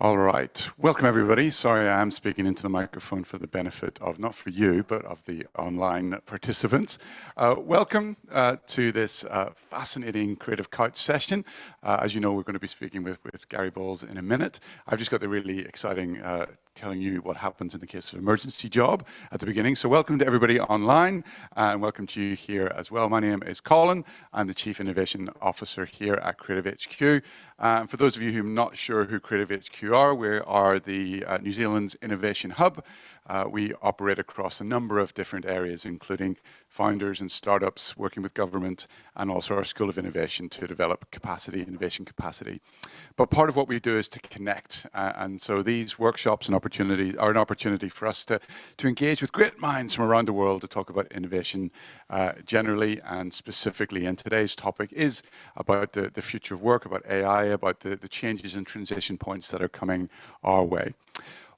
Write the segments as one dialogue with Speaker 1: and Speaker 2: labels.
Speaker 1: All right. Welcome, everybody. Sorry, I am speaking into the microphone for the benefit of, not for you, but of the online participants. Welcome to this fascinating Creative Couch session. As you know, we're going to be speaking with Gary Bolles in a minute. I've just got the really exciting telling you what happens in the case of emergency job at the beginning. So welcome to everybody online and welcome to you here as well. My name is Colin. I'm the Chief Innovation Officer here at Creative HQ. For those of you who are not sure who Creative HQ are, we are the New Zealand's innovation hub. We operate across a number of different areas, including founders and startups working with government and also our School of Innovation to develop capacity, innovation capacity. But part of what we do is to connect. And so these workshops and opportunities are an opportunity for us to engage with great minds from around the world to talk about innovation generally and specifically. And today's topic is about the future of work, about AI, about the changes and transition points that are coming our way.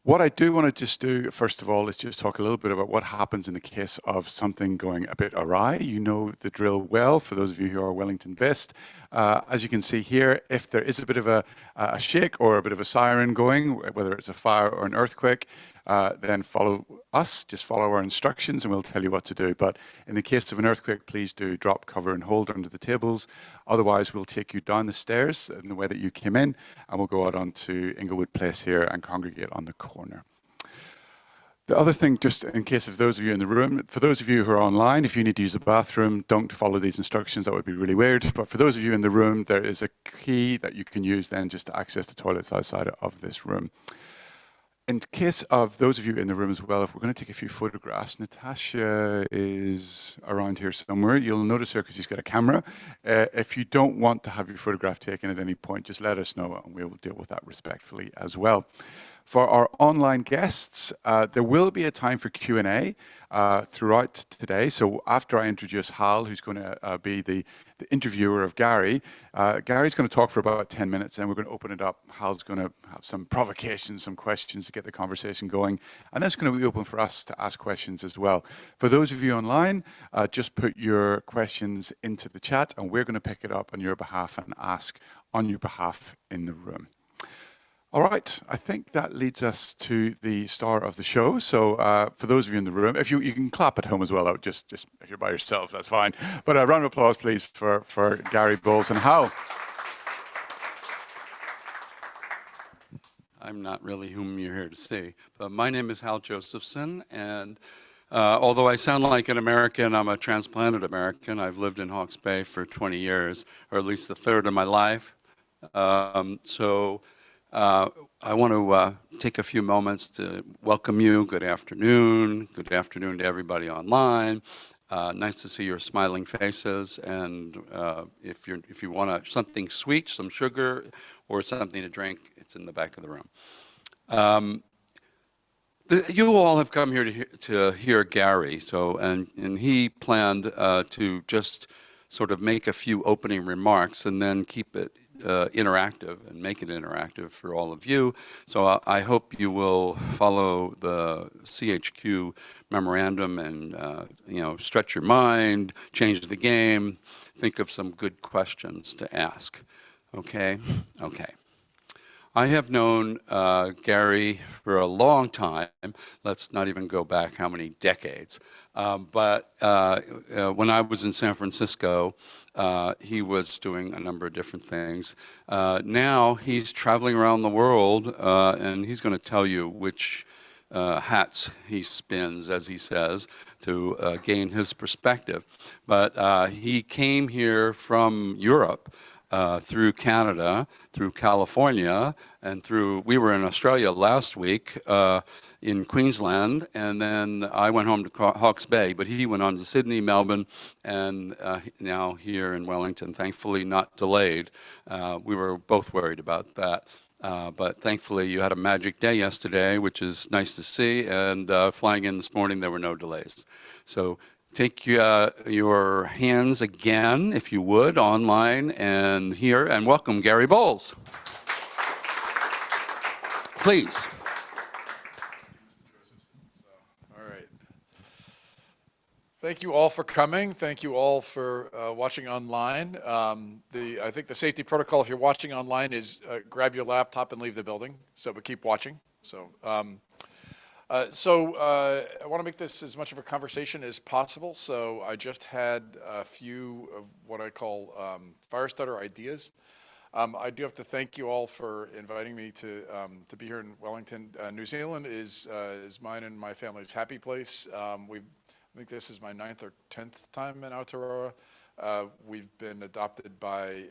Speaker 1: What I do want to just do, first of all, is just talk a little bit about what happens in the case of something going a bit awry. You know the drill well, for those of you who are Wellington-based. As you can see here, if there is a bit of a shake or a bit of a siren going, whether it's a fire or an earthquake, then follow us, just follow our instructions and we'll tell you what to do. But in the case of an earthquake, please do drop, cover and hold under the tables. Otherwise, we'll take you down the stairs in the way that you came in and we'll go out onto Inglewood Place here and congregate on the corner. The other thing, just in case of those of you in the room, for those of you who are online, if you need to use the bathroom, don't follow these instructions, that would be really weird. But for those of you in the room, there is a key that you can use then just to access the toilets outside of this room. In case of those of you in the room as well, if we're going to take a few photographs, Natasha is around here somewhere. You'll notice her because she's got a camera. If you don't want to have your photograph taken at any point, just let us know and we will deal with that respectfully as well. For our online guests, there will be a time for Q&A throughout today. So after I introduce Hal, who's going to be the interviewer of Gary, Gary's going to talk for about 10 minutes, and we're going to open it up. Hal's going to have some provocations, some questions to get the conversation going, and that's going to be open for us to ask questions as well. For those of you online, just put your questions into the chat, and we're going to pick it up on your behalf and ask on your behalf in the room. All right, I think that leads us to the star of the show. So for those of you in the room, if you can clap at home as well, just if you're by yourself, that's fine. But a round of applause, please, for Gary Bolles and Hal.
Speaker 2: I'm not really whom you're here to see, but my name is Hal Josephson, and although I sound like an American, I'm a transplanted American. I've lived in Hawke's Bay for 20 years, or at least a third of my life. I want to take a few moments to welcome you. Good afternoon. Good afternoon to everybody online. Nice to see your smiling faces. And if you want something sweet, some sugar, or something to drink, it's in the back of the room. You all have come here to hear Gary. So and he planned to just sort of make a few opening remarks and then keep it interactive and make it interactive for all of you. So I hope you will follow the CHQ memorandum and stretch your mind, change the game, think of some good questions to ask. Okay? Okay. I have known Gary for a long time. Let's not even go back how many decades. But when I was in San Francisco, he was doing a number of different things. Now he's traveling around the world, and he's going to tell you which hats he spins, as he says, to gain his perspective. But he came here from Europe, through Canada, through California, and we were in Australia last week in Queensland, and then I went home to Hawke's Bay, but he went on to Sydney, Melbourne, and now here in Wellington, thankfully not delayed. We were both worried about that. But thankfully you had a magic day yesterday, which is nice to see, and flying in this morning there were no delays. So take your hands again, if you would, online and here, and welcome Gary Bolles. Please.
Speaker 1: All right.
Speaker 3: Thank you all for coming. Thank you all for watching online. I think the safety protocol, if you're watching online, is grab your laptop and leave the building. So, but keep watching. So, I want to make this as much of a conversation as possible. So I just had a few of what I call fire starter ideas. I do have to thank you all for inviting me to be here in Wellington. New Zealand is mine and my family's happy place. I think this is my 9th or 10th time in Aotearoa. We've been adopted by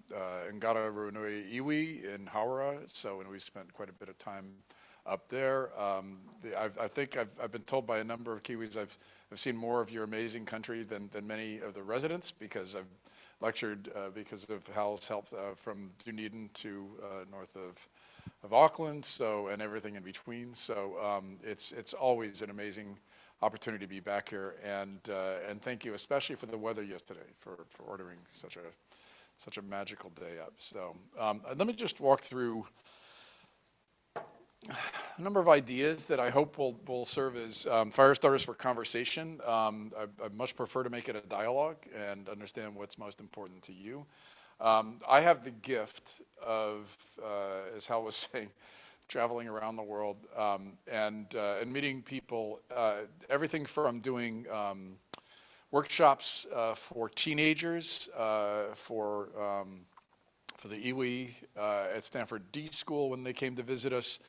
Speaker 3: Ngara Runui Iwi in Hawera, so and we've spent quite a bit of time up there. I think I've been told by a number of Kiwis I've seen more of your amazing country than many of the residents, because I've lectured because of Hal's help from Dunedin to north of Auckland, so, and everything in between. So it's always an amazing opportunity to be back here, and thank you especially for the weather yesterday, for ordering such a magical day up. So let me just walk through a number of ideas that I hope will serve as fire starters for conversation. I much prefer to make it a dialogue and understand what's most important to you. I have the gift of, as Hal was saying, traveling around the world and meeting people, everything from doing workshops for teenagers, for the iwi at Stanford D School when they came to visit us,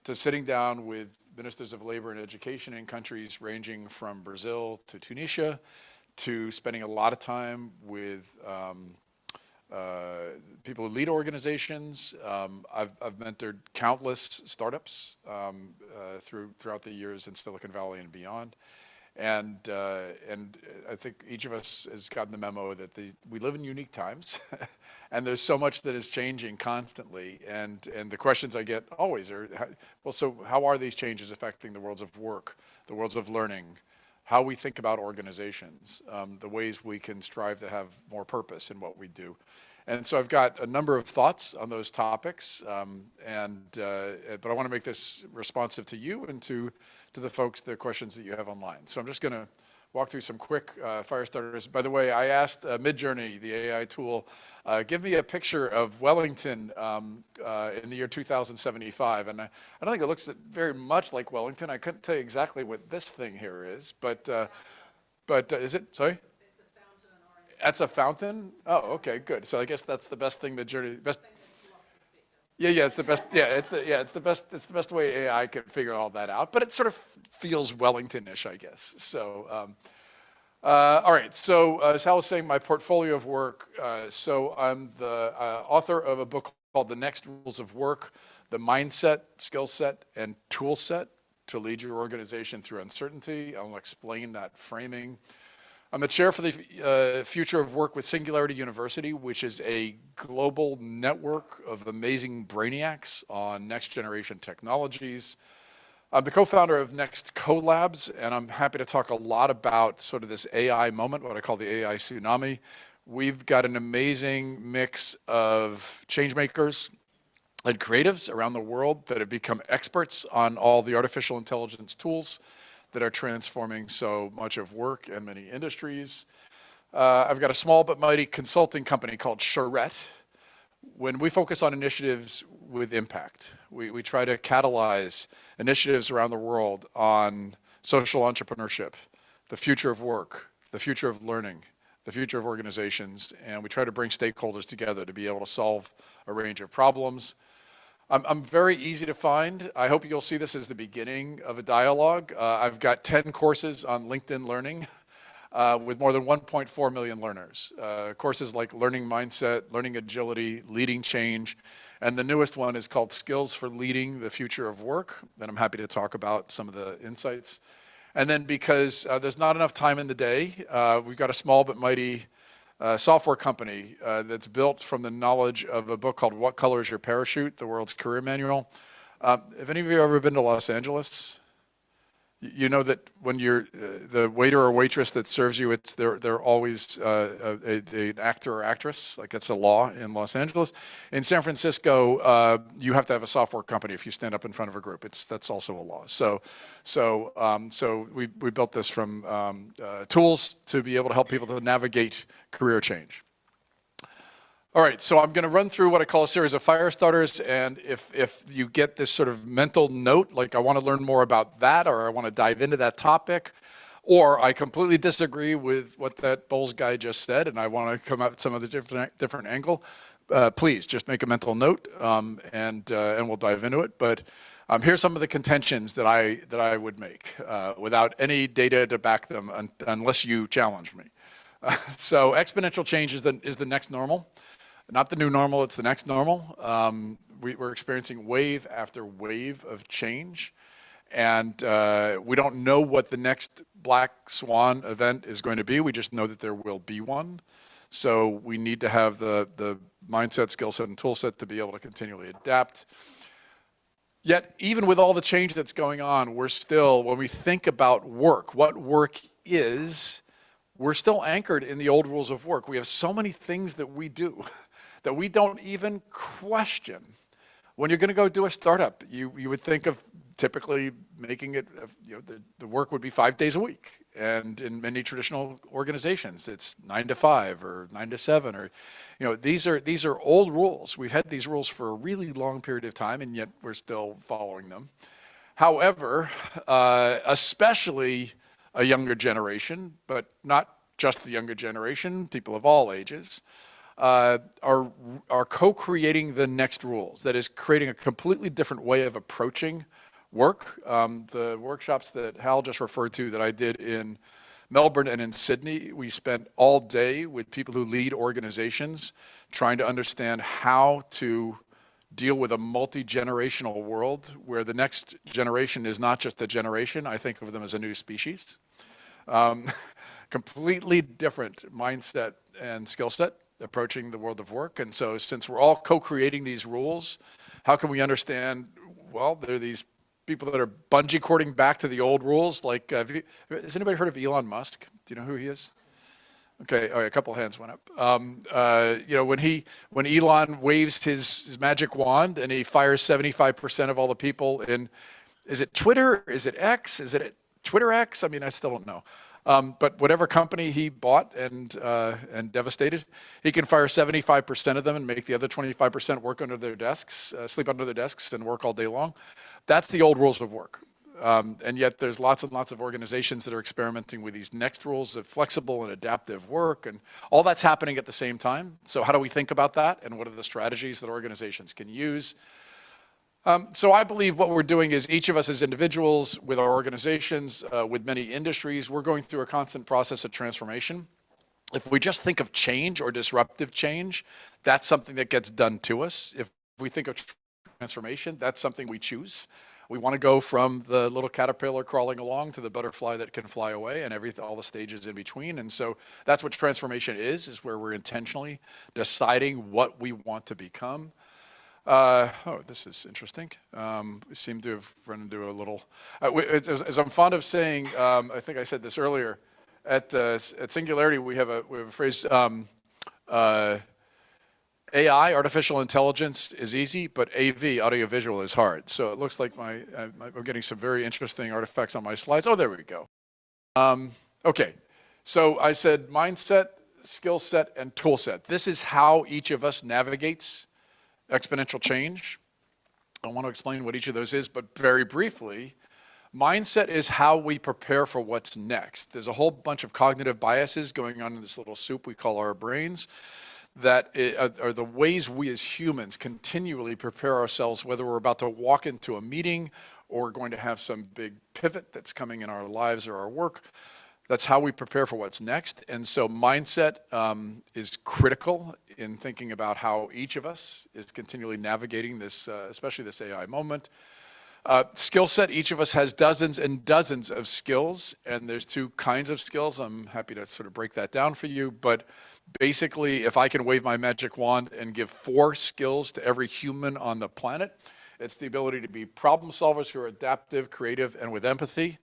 Speaker 3: to sitting down with ministers of labor and education in countries ranging from Brazil to Tunisia, to spending a lot of time with people who lead organizations. I've mentored countless startups throughout the years in Silicon Valley and beyond. And I think each of us has gotten the memo that we live in unique times, and there's so much that is changing constantly. And the questions I get always are, well, so how are these changes affecting the worlds of work, the worlds of learning, how we think about organizations, the ways we can strive to have more purpose in what we do. And so I've got a number of thoughts on those topics, but I want to make this responsive to you and to the folks, the questions that you have online. So I'm just going to walk through some quick fire starters. By the way, I asked Midjourney, the AI tool, give me a picture of Wellington in the year 2075. And I don't think it looks very much like Wellington. I couldn't tell you exactly what this thing here is, but is it, sorry? That's a fountain? Oh, okay, good. So I guess that's the best thing Midjourney, best. Yeah, it's the best. Yeah, it's the best. It's the best way AI can figure all that out. But it sort of feels Wellington-ish, I guess. So, all right. So as Hal was saying, my portfolio of work. So I'm the author of a book called The Next Rules of Work: The Mindset, Skill Set, and Tool Set to Lead Your Organization Through Uncertainty. I'll explain that framing. I'm the chair for the Future of Work with Singularity University, which is a global network of amazing brainiacs on next generation technologies. I'm the co-founder of Next Collabs, and I'm happy to talk a lot about sort of this AI moment, what I call the AI tsunami. We've got an amazing mix of change makers and creatives around the world that have become experts on all the artificial intelligence tools that are transforming so much of work and many industries. I've got a small but mighty consulting company called Charette. When we focus on initiatives with impact, we try to catalyze initiatives around the world on social entrepreneurship, the future of work, the future of learning, the future of organizations, and we try to bring stakeholders together to be able to solve a range of problems. I'm very easy to find. I hope you'll see this as the beginning of a dialogue. I've got 10 courses on LinkedIn Learning with more than 1.4 million learners. Courses like Learning Mindset, Learning Agility, Leading Change, and the newest one is called Skills for Leading the Future of Work, and I'm happy to talk about some of the insights. And then because there's not enough time in the day, we've got a small but mighty software company that's built from the knowledge of a book called What Color is Your Parachute? The World's Career Manual. Have any of you ever been to Los Angeles? You know that when you're the waiter or waitress that serves you, they're always an actor or actress. Like that's a law in Los Angeles. In San Francisco, you have to have a software company if you stand up in front of a group. That's also a law. So we built this from tools to be able to help people to navigate career change. All right, so I'm going to run through what I call a series of fire starters, and if you get this sort of mental note, like I want to learn more about that, or I want to dive into that topic, or I completely disagree with what that Bolles guy just said, and I want to come at some of the different angle, please just make a mental note, and we'll dive into it. But here's some of the contentions that I would make without any data to back them, unless you challenge me. So exponential change is the next normal. Not the new normal, it's the next normal. We're experiencing wave after wave of change, and we don't know what the next black swan event is going to be. We just know that there will be one. So we need to have the mindset, skill set, and tool set to be able to continually adapt. Yet, even with all the change that's going on, we're still, when we think about work, what work is, we're still anchored in the old rules of work. We have so many things that we do that we don't even question. When you're going to go do a startup, you would think of typically making it, the work would be 5 days a week. And in many traditional organizations, it's 9 to 5 or 9 to 7, or, these are old rules. We've had these rules for a really long period of time, and yet we're still following them. However, especially a younger generation, but not just the younger generation, people of all ages, are co-creating the next rules. That is, creating a completely different way of approaching work. The workshops that Hal just referred to that I did in Melbourne and in Sydney, we spent all day with people who lead organizations trying to understand how to deal with a multi-generational world where the next generation is not just a generation. I think of them as a new species. Completely different mindset and skill set approaching the world of work. And so since we're all co-creating these rules, how can we understand, well, there are these people that are bungee cording back to the old rules. Like, has anybody heard of Elon Musk? Do you know who he is? Okay, all right, a couple of hands went up. When Elon waves his magic wand and he fires 75% of all the people in, is it Twitter? Is it X? Is it Twitter X? I mean, I still don't know. But whatever company he bought and devastated, he can fire 75% of them and make the other 25% work under their desks, sleep under their desks and work all day long. That's the old rules of work. And yet there's lots and lots of organizations that are experimenting with these next rules of flexible and adaptive work, and all that's happening at the same time. So how do we think about that, and what are the strategies that organizations can use? So I believe what we're doing is each of us as individuals, with our organizations, with many industries, we're going through a constant process of transformation. If we just think of change or disruptive change, that's something that gets done to us. If we think of transformation, that's something we choose. We want to go from the little caterpillar crawling along to the butterfly that can fly away, and all the stages in between. And so that's what transformation is where we're intentionally deciding what we want to become. This is interesting. We seem to have run into a little, as I'm fond of saying, I think I said this earlier, at Singularity we have a phrase, AI, artificial intelligence, is easy, but AV, audiovisual, is hard. So it looks like I'm getting some very interesting artifacts on my slides. Oh, there we go. Okay, so I said mindset, skill set, and tool set. This is how each of us navigates exponential change. I want to explain what each of those is, but very briefly, mindset is how we prepare for what's next. There's a whole bunch of cognitive biases going on in this little soup we call our brains that are the ways we as humans continually prepare ourselves, whether we're about to walk into a meeting or going to have some big pivot that's coming in our lives or our work. That's how we prepare for what's next. And so mindset is critical in thinking about how each of us is continually navigating this, especially this AI moment. Skill set, each of us has dozens and dozens of skills, and there's two kinds of skills. I'm happy to sort of break that down for you, but basically, if I can wave my magic wand and give 4 skills to every human on the planet, it's the ability to be problem solvers who are adaptive, creative, and with empathy.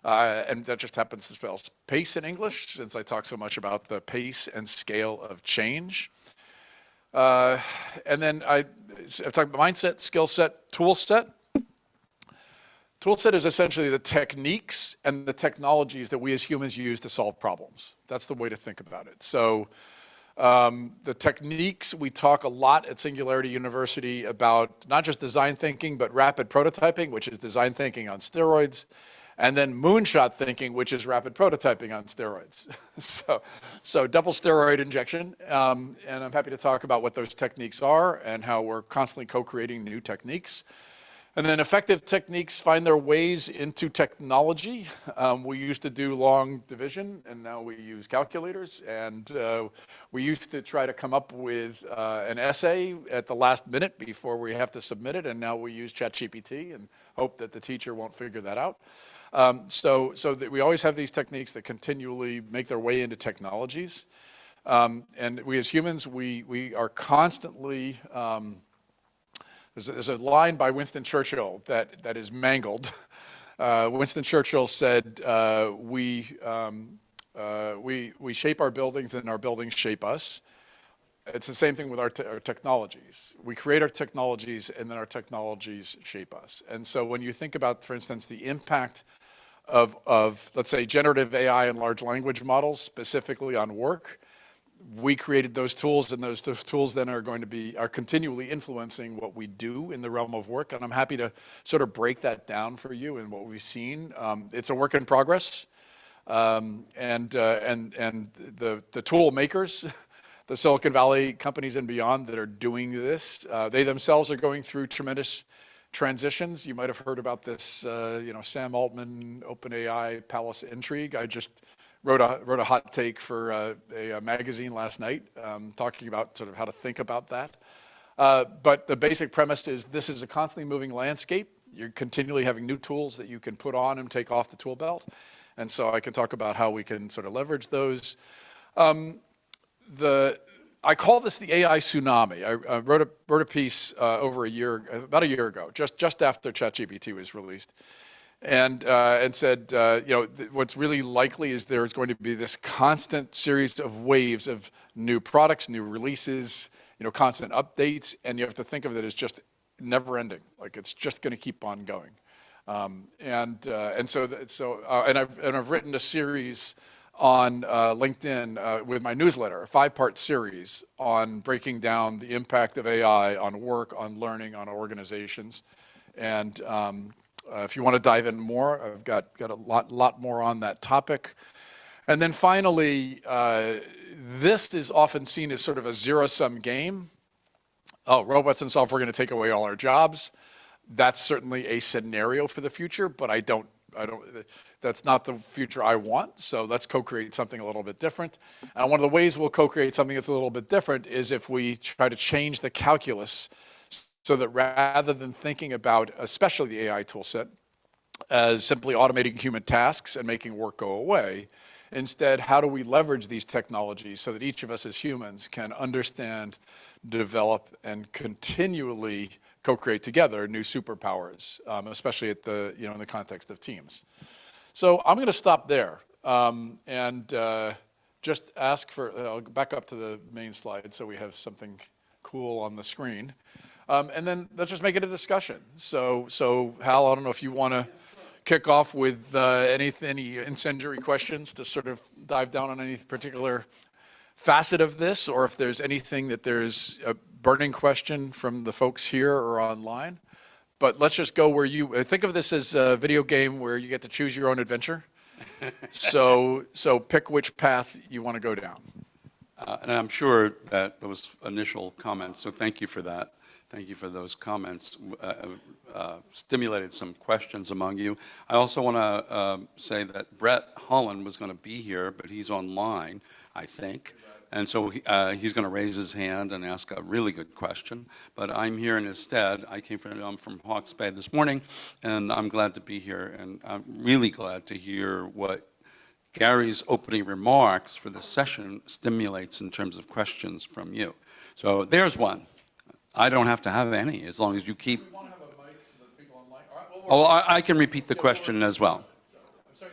Speaker 3: and that just happens to spell pace in English, since I talk so much about the pace and scale of change. And then I've talked about mindset, skill set, tool set. Tool set is essentially the techniques and the technologies that we as humans use to solve problems. That's the way to think about it. So the techniques, we talk a lot at Singularity University about not just design thinking, but rapid prototyping, which is design thinking on steroids, and then moonshot thinking, which is rapid prototyping on steroids. so double steroid injection, and I'm happy to talk about what those techniques are and how we're constantly co-creating new techniques. And then effective techniques find their ways into technology. We used to do long division, and now we use calculators. And we used to try to come up with an essay at the last minute before we have to submit it, and now we use ChatGPT and hope that the teacher won't figure that out. So that we always have these techniques that continually make their way into technologies. And we as humans, we are constantly, there's a line by Winston Churchill that is mangled. Winston Churchill said, we shape our buildings and our buildings shape us. It's the same thing with our technologies. We create our technologies and then our technologies shape us. And so when you think about, for instance, the impact of let's say, generative AI and large language models, specifically on work, we created those tools, and those tools then are continually influencing what we do in the realm of work. And I'm happy to sort of break that down for you and what we've seen. It's a work in progress. And the tool makers, the Silicon Valley companies and beyond that are doing this, they themselves are going through tremendous transitions. You might have heard about this, Sam Altman, OpenAI, Palace intrigue. I just wrote a hot take for a magazine last night, talking about sort of how to think about that. But the basic premise is this is a constantly moving landscape. You're continually having new tools that you can put on and take off the tool belt. And so I can talk about how we can sort of leverage those. I call this the AI tsunami. I wrote a piece about a year ago, just after ChatGPT was released. And said, what's really likely is there's going to be this constant series of waves of new products, new releases, constant updates, and you have to think of it as just never ending. Like it's just going to keep on going. And I've written a series on LinkedIn with my newsletter, a 5-part series on breaking down the impact of AI on work, on learning, on organizations, and if you want to dive in more, I've got a lot more on that topic. And then finally, this is often seen as sort of a zero-sum game. Oh, robots and software are going to take away all our jobs. That's certainly a scenario for the future, but that's not the future I want. So let's co-create something a little bit different. And one of the ways we'll co-create something that's a little bit different is if we try to change the calculus, so that rather than thinking about, especially the AI toolset, as simply automating human tasks and making work go away, instead, how do we leverage these technologies so that each of us as humans can understand, develop, and continually co-create together new superpowers, especially at in the context of teams. So I'm going to stop there and just ask I'll back up to the main slide so we have something cool on the screen. And then let's just make it a discussion. So Hal, I don't know if you want to kick off with any incendiary questions to sort of dive down on any particular facet of this, or if there's anything that there's a burning question from the folks here or online. But let's just go where think of this as a video game where you get to choose your own adventure. So pick which path you want to go down.
Speaker 2: And I'm sure that those initial comments, so thank you for that. Thank you for those comments. Stimulated some questions among you. I also want to say that Brett Holland was going to be here, but he's online, I think. And so he's going to raise his hand and ask a really good question. But I'm here in his stead. I'm from Hawke's Bay this morning, and I'm glad to be here. And I'm really glad to hear what Gary's opening remarks for the session stimulates in terms of questions from you. So there's one. I don't have to have any, as long as you keep.
Speaker 3: We want to have a mic so that people online.
Speaker 2: I can repeat the question as well.
Speaker 3: I'm sorry.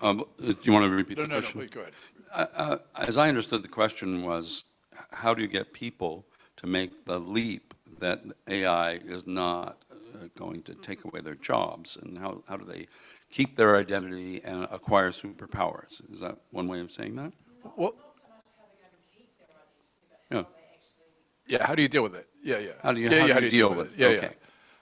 Speaker 2: Do you want to repeat
Speaker 3: No,
Speaker 2: the
Speaker 3: no, no,
Speaker 2: question?
Speaker 3: please go ahead.
Speaker 2: As I understood, the question was, how do you get people to make the leap that AI is not going to take away their jobs, and how do they keep their identity and acquire superpowers? Is that one way of saying that?
Speaker 3: Well,
Speaker 2: Yeah.
Speaker 3: yeah, how do you deal with it? Yeah, yeah.
Speaker 2: How do you-
Speaker 3: yeah,
Speaker 2: how
Speaker 3: yeah,
Speaker 2: do you deal with it?
Speaker 3: Yeah,
Speaker 2: Okay.
Speaker 3: yeah.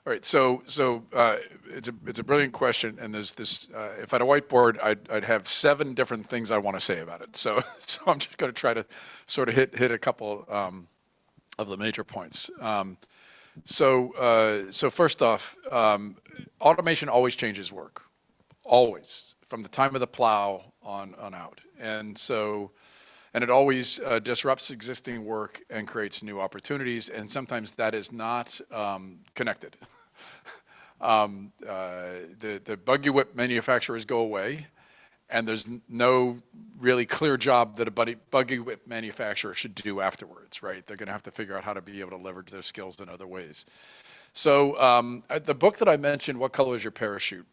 Speaker 3: All right, so it's a brilliant question, and there's this. If I had a whiteboard, I'd have 7 different things I want to say about it. So so I'm just going to try to sort of hit a couple of the major points. So first off, automation always changes work, always, from the time of the plow on out, and it always disrupts existing work and creates new opportunities, and sometimes that is not connected. The buggy whip manufacturers go away, and there's no really clear job that a buggy whip manufacturer should do afterwards, right? They're going to have to figure out how to be able to leverage their skills in other ways. So the book that I mentioned, What Color Is Your Parachute,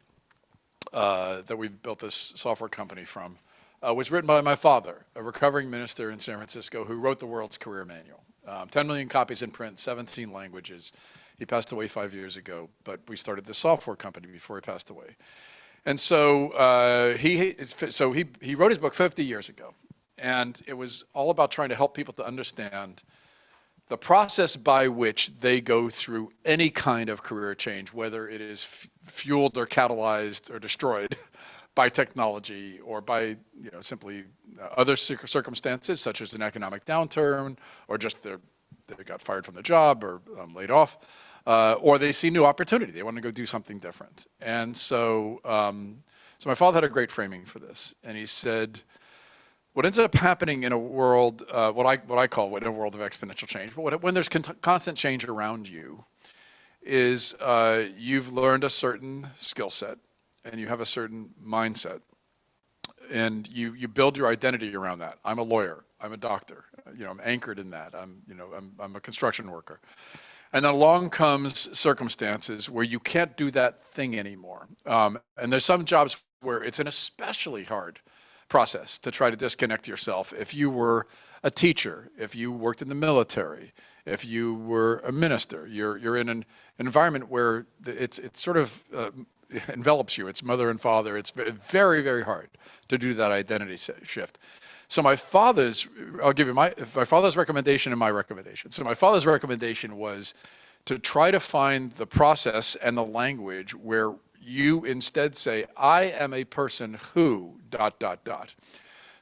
Speaker 3: that we've built this software company from, was written by my father, a recovering minister in San Francisco who wrote the world's career manual. 10 million copies in print, 17 languages. He passed away 5 years ago, but we started this software company before he passed away. And so he wrote his book 50 years ago, and it was all about trying to help people to understand the process by which they go through any kind of career change, whether it is fueled or catalyzed or destroyed by technology or by simply other circumstances, such as an economic downturn, or just they got fired from the job or laid off, or they see new opportunity. They want to go do something different. And so my father had a great framing for this, and he said, what ends up happening in a world, what I call in a world of exponential change, but when there's constant change around you, is you've learned a certain skill set, and you have a certain mindset, and you build your identity around that. I'm a lawyer. I'm a doctor. I'm anchored in that. I'm a construction worker. And then along comes circumstances where you can't do that thing anymore. And there's some jobs where it's an especially hard process to try to disconnect yourself. If you were a teacher, if you worked in the military, if you were a minister, you're in an environment where it's sort of envelops you. It's mother and father. It's very, very hard to do that identity shift. So I'll give you my father's recommendation and my recommendation. So my father's recommendation was to try to find the process and the language where you instead say, I am a person who ...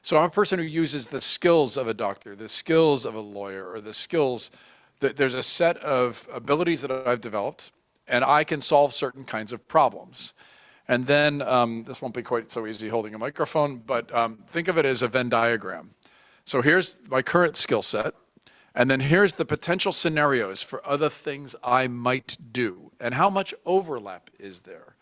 Speaker 3: So I'm a person who uses the skills of a doctor, the skills of a lawyer, or the skills that there's a set of abilities that I've developed, and I can solve certain kinds of problems. And then, this won't be quite so easy holding a microphone, but think of it as a Venn diagram. So here's my current skill set, and then here's the potential scenarios for other things I might do, and how much overlap is there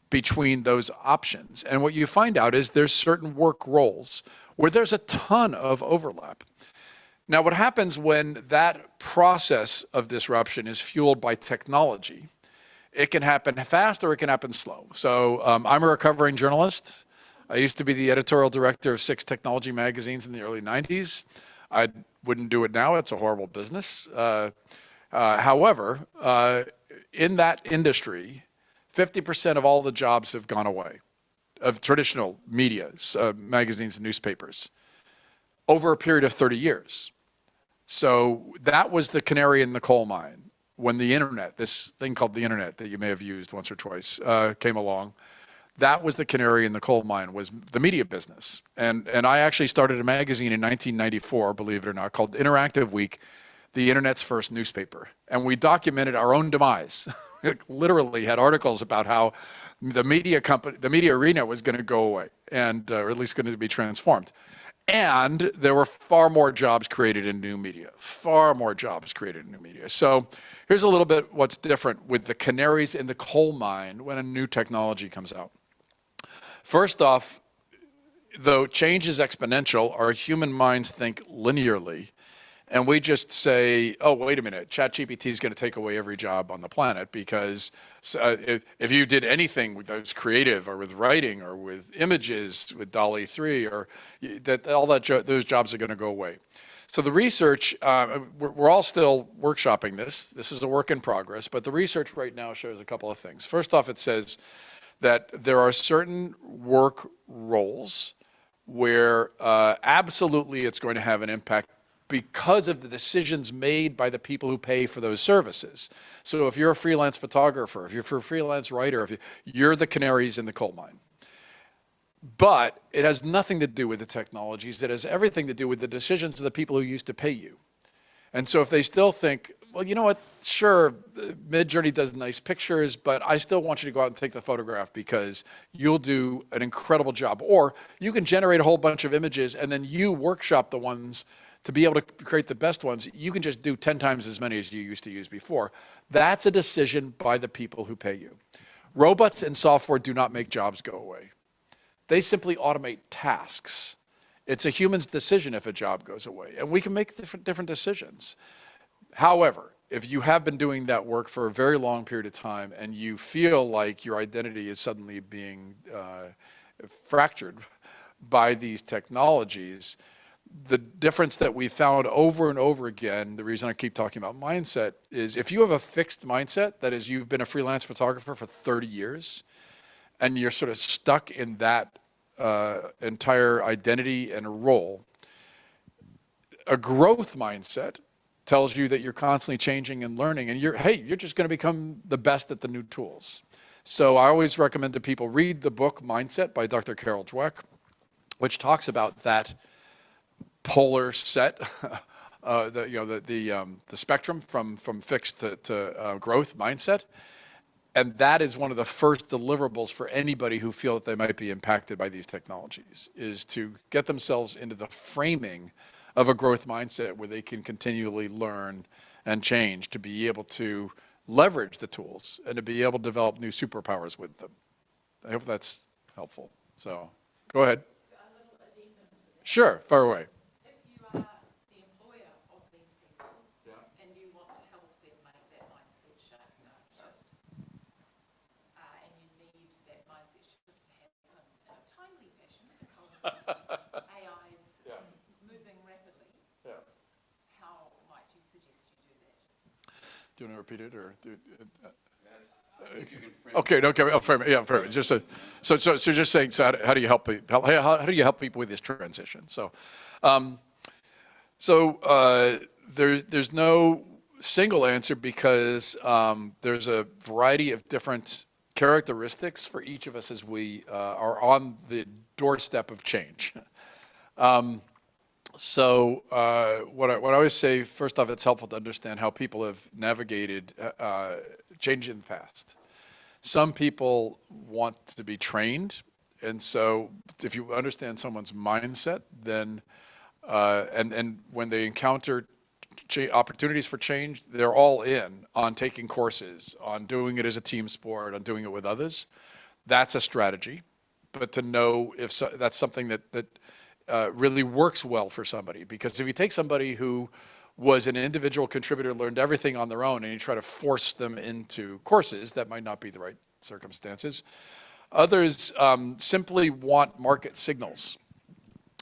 Speaker 3: between those options. And what you find out is there's certain work roles where there's a ton of overlap. Now, what happens when that process of disruption is fueled by technology? It can happen fast or it can happen slow. So I'm a recovering journalist. I used to be the editorial director of 6 technology magazines in the early 90s. I wouldn't do it now. It's a horrible business. However, in that industry, 50% of all the jobs have gone away, of traditional media, magazines and newspapers, over a period of 30 years. So that was the canary in the coal mine. When the internet, this thing called the internet that you may have used once or twice, came along, that was the canary in the coal mine, was the media business. And I actually started a magazine in 1994, believe it or not, called Interactive Week, the internet's first newspaper. And we documented our own demise. Literally had articles about how the media arena was going to go away, and or at least going to be transformed. And there were far more jobs created in new media, far more jobs created in new media. So here's a little bit what's different with the canaries in the coal mine when a new technology comes out. First off, though change is exponential, our human minds think linearly. and we just say, oh, wait a minute, ChatGPT is going to take away every job on the planet because if you did anything that was creative or with writing or with images with DALL-E 3, or those jobs are going to go away. So the research, we're all still workshopping this. This is a work in progress, but the research right now shows a couple of things. First off, it says that there are certain work roles where absolutely it's going to have an impact because of the decisions made by the people who pay for those services. So if you're a freelance photographer, if you're a freelance writer, you're the canaries in the coal mine. But it has nothing to do with the technologies. It has everything to do with the decisions of the people who used to pay you. And so if they still think, well, you know what, sure, Midjourney does nice pictures, but I still want you to go out and take the photograph because you'll do an incredible job. Or you can generate a whole bunch of images and then you workshop the ones to be able to create the best ones. You can just do 10 times as many as you used to use before. That's a decision by the people who pay you. Robots and software do not make jobs go away. They simply automate tasks. It's a human's decision if a job goes away, and we can make different decisions. However, if you have been doing that work for a very long period of time and you feel like your identity is suddenly being fractured by these technologies, the difference that we found over and over again, the reason I keep talking about mindset, is if you have a fixed mindset, that is, you've been a freelance photographer for 30 years, and you're sort of stuck in that entire identity and role, a growth mindset tells you that you're constantly changing and learning, and you're just going to become the best at the new tools. So I always recommend to people read the book Mindset by Dr. Carol Dweck, which talks about that polar set, the spectrum from fixed to growth mindset. And that is one of the first deliverables for anybody who feel that they might be impacted by these technologies, is to get themselves into the framing of a growth mindset where they can continually learn and change to be able to leverage the tools and to be able to develop new superpowers with them. I hope that's helpful. So go ahead. Sure, fire away.
Speaker 4: AI is moving rapidly.
Speaker 3: Yeah.
Speaker 4: How might you suggest you do that?
Speaker 3: Do you want to repeat it, or
Speaker 2: I think you can frame
Speaker 3: okay? No, okay, I'll frame it. Yeah, frame it. Just so just saying. So how do you help people? How do you help people with this transition? So, there's no single answer because there's a variety of different characteristics for each of us as we are on the doorstep of change. So what I always say, first off, it's helpful to understand how people have navigated change in the past. Some people want to be trained, and so if you understand someone's mindset, then and when they encounter opportunities for change, they're all in on taking courses, on doing it as a team sport, on doing it with others. That's a strategy. But to know if that's something that really works well for somebody. Because if you take somebody who was an individual contributor, learned everything on their own, and you try to force them into courses, that might not be the right circumstances. Others simply want market signals.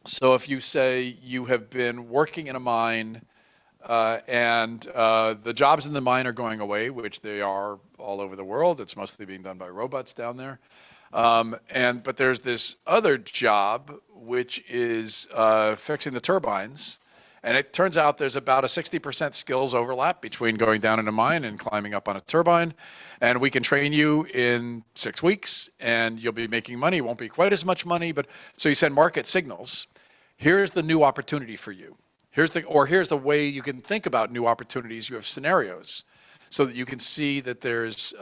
Speaker 3: So if you say you have been working in a mine and the jobs in the mine are going away, which they are all over the world, it's mostly being done by robots down there. But there's this other job, which is fixing the turbines. And it turns out there's about a 60% skills overlap between going down in a mine and climbing up on a turbine. And we can train you in 6 weeks, and you'll be making money. It won't be quite as much money, but so you send market signals. Here's the new opportunity for you. Here's the way you can think about new opportunities. You have scenarios so that you can see that there's,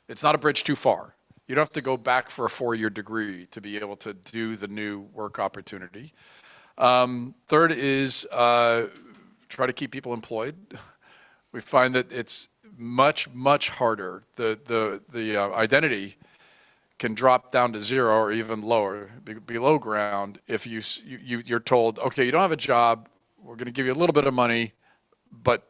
Speaker 3: it's not a bridge too far. You don't have to go back for a 4-year degree to be able to do the new work opportunity. Third is try to keep people employed. We find that it's much harder. The identity can drop down to 0 or even lower, below ground, if you're told, okay, you don't have a job, we're going to give you a little bit of money, but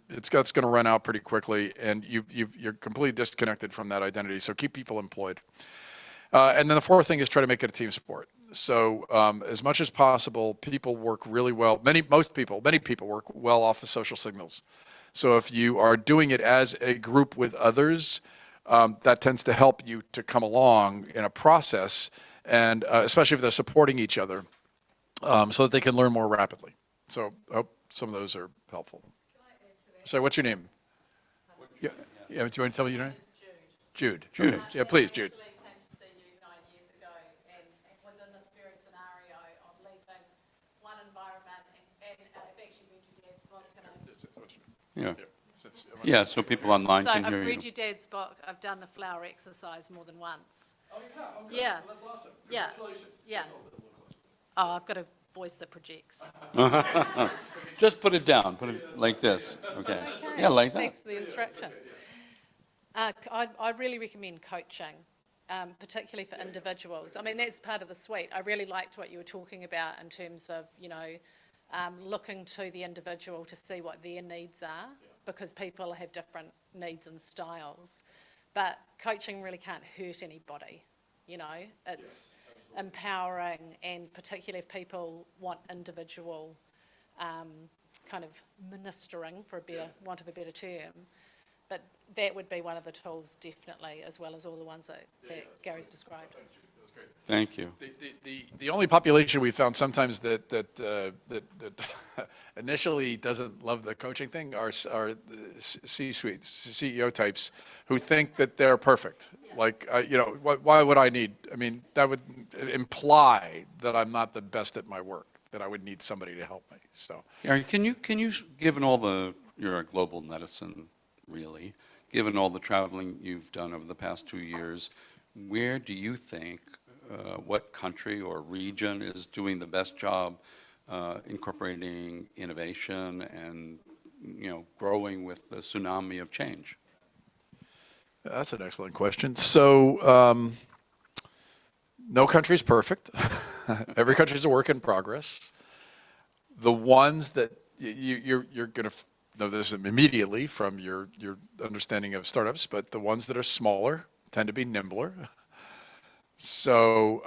Speaker 3: it's going to run out pretty quickly, and you're completely disconnected from that identity. So keep people employed. And then the fourth thing is try to make it a team sport. So as much as possible, people work really well. Many people work well off of social signals. So if you are doing it as a group with others, that tends to help you to come along in a process, and especially if they're supporting each other, so that they can learn more rapidly. So I hope some of those are helpful. So what's your name? Yeah, do you want to tell me your name? Jude. Jude. Yeah, please, Jude.
Speaker 2: Yeah, so people online
Speaker 4: So
Speaker 2: can
Speaker 4: I've
Speaker 2: hear you.
Speaker 4: read your dad's book. I've done the flower exercise more than once.
Speaker 3: Oh, yeah. Okay.
Speaker 4: Yeah.
Speaker 3: Well, that's awesome.
Speaker 4: Yeah.
Speaker 3: Congratulations.
Speaker 4: Yeah. Oh, I've got a voice that projects.
Speaker 2: Just put it down, put it like this, okay? Yeah, like that.
Speaker 4: Thanks for the instruction. I'd really recommend coaching, particularly for individuals. I mean, that's part of the suite. I really liked what you were talking about in terms of, looking to the individual to see what their needs are, because people have different needs and styles. But coaching really can't hurt anybody, It's empowering, and particularly if people want individual kind of ministering, for want of a better term. But that would be one of the tools, definitely, as well as all the ones that Gary's described.
Speaker 2: Thank you.
Speaker 3: The only population we found sometimes that initially doesn't love the coaching thing are the C-suite, CEO types who think that they're perfect. Like, why would I need? I mean, that would imply that I'm not the best at my work, that I would need somebody to help me. So,
Speaker 2: Gary, can you, given all you're a global medicine, really, given all the traveling you've done over the past 2 years, where do you think, what country or region is doing the best job incorporating innovation and, growing with the tsunami of change?
Speaker 3: that's an excellent question. So, no country's perfect. Every country's a work in progress. The ones that you're going to know this immediately from your understanding of startups, but the ones that are smaller tend to be nimbler. So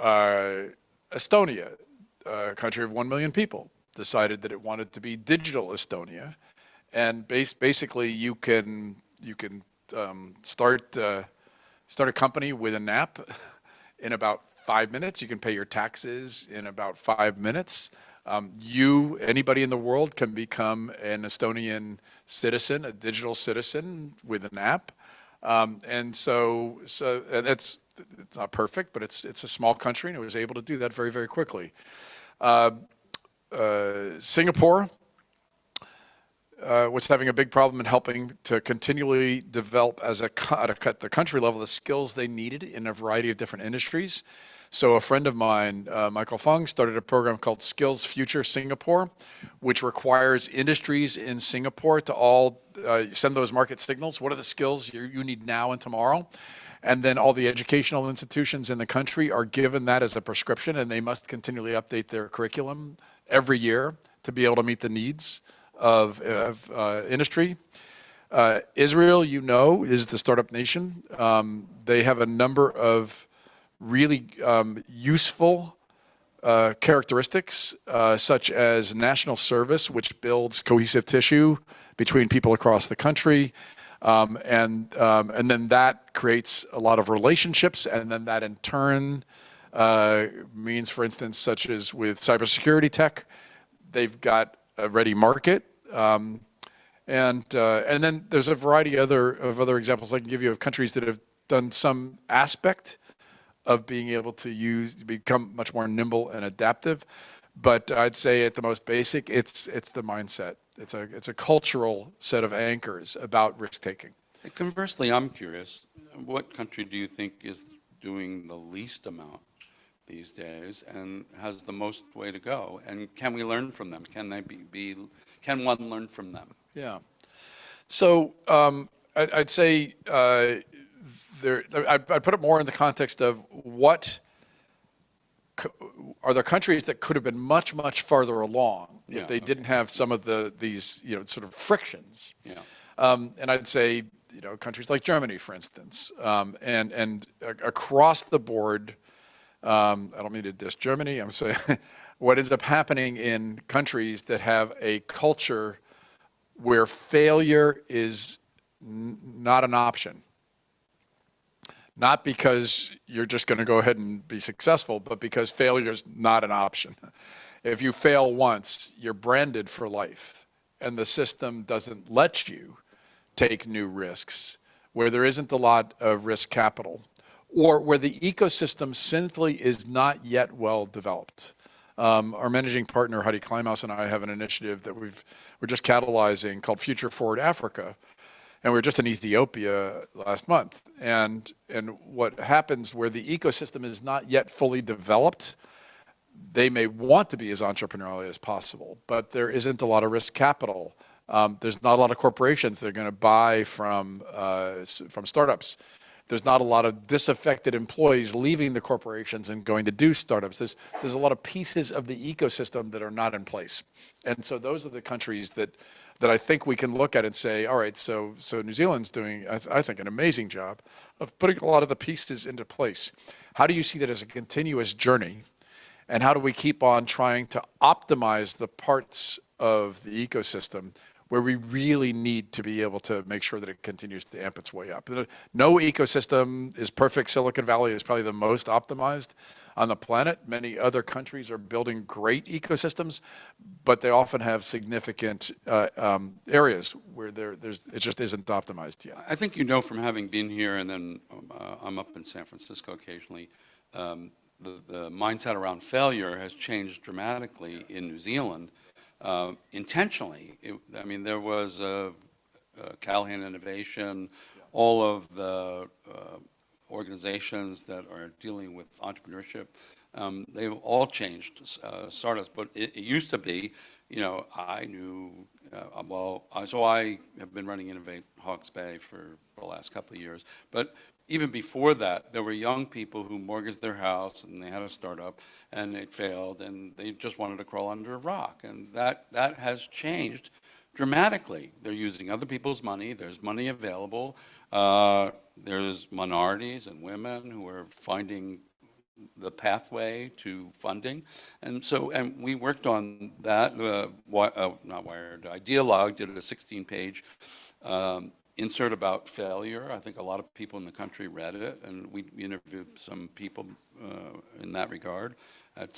Speaker 3: Estonia, a country of 1 million people, decided that it wanted to be digital Estonia, and basically you can start a company with an app in about 5 minutes. You can pay your taxes in about 5 minutes. Anybody in the world can become an Estonian citizen, a digital citizen with an app. And it's not perfect, but it's a small country, and it was able to do that very, very quickly. Singapore was having a big problem in helping to continually develop at the country level the skills they needed in a variety of different industries. So a friend of mine, Michael Fung, started a program called Skills Future Singapore, which requires industries in Singapore to all send those market signals. What are the skills you need now and tomorrow? And then all the educational institutions in the country are given that as a prescription, and they must continually update their curriculum every year to be able to meet the needs of industry. Israel, is the startup nation. They have a number of really useful characteristics, such as national service, which builds cohesive tissue between people across the country. And then that creates a lot of relationships, and then that in turn means, for instance, such as with cybersecurity tech, they've got a ready market. And then there's a variety of other examples I can give you of countries that have done some aspect of being able to become much more nimble and adaptive. But I'd say at the most basic, it's the mindset. It's a cultural set of anchors about risk taking.
Speaker 2: Conversely, I'm curious, what country do you think is doing the least amount these days and has the most way to go? And can we learn from them? Can one learn from them?
Speaker 3: Yeah. So I'd say I'd put it more in the context of what are there countries that could have been much, much farther along
Speaker 2: Yeah,
Speaker 3: if they didn't have some of these, sort of frictions?
Speaker 2: Yeah.
Speaker 3: And I'd say, countries like Germany, for instance, and across the board, I don't mean to diss Germany, I'm saying what ends up happening in countries that have a culture where failure is not an option. Not because you're just going to go ahead and be successful, but because failure is not an option. If you fail once, you're branded for life, and the system doesn't let you take new risks where there isn't a lot of risk capital, or where the ecosystem simply is not yet well developed. Our managing partner, Heidi Kleinhaus, and I have an initiative that we're just catalyzing called Future Forward Africa. And we were just in Ethiopia last month. And what happens where the ecosystem is not yet fully developed, they may want to be as entrepreneurial as possible, but there isn't a lot of risk capital. There's not a lot of corporations that are going to buy from startups. There's not a lot of disaffected employees leaving the corporations and going to do startups. There's a lot of pieces of the ecosystem that are not in place. And so those are the countries that I think we can look at and say, all right, so New Zealand's doing, I think, an amazing job of putting a lot of the pieces into place. How do you see that as a continuous journey? And how do we keep on trying to optimize the parts of the ecosystem where we really need to be able to make sure that it continues to amp its way up? No ecosystem is perfect. Silicon Valley is probably the most optimized on the planet. Many other countries are building great ecosystems, but they often have significant areas where it just isn't optimized yet.
Speaker 2: I think from having been here, and then I'm up in San Francisco occasionally, the mindset around failure has changed dramatically in New Zealand. Intentionally. There was Callahan Innovation, all of the organizations that are dealing with entrepreneurship, they've all changed startups. But it used to be, I knew, so I have been running Innovate Hawke's Bay for the last couple of years. But even before that, there were young people who mortgaged their house and they had a startup and it failed and they just wanted to crawl under a rock. And that has changed dramatically. They're using other people's money. There's money available. There's minorities and women who are finding the pathway to funding. And we worked on that. Not Wired, Idealog did a 16-page insert about failure. I think a lot of people in the country read it, and we interviewed some people in that regard at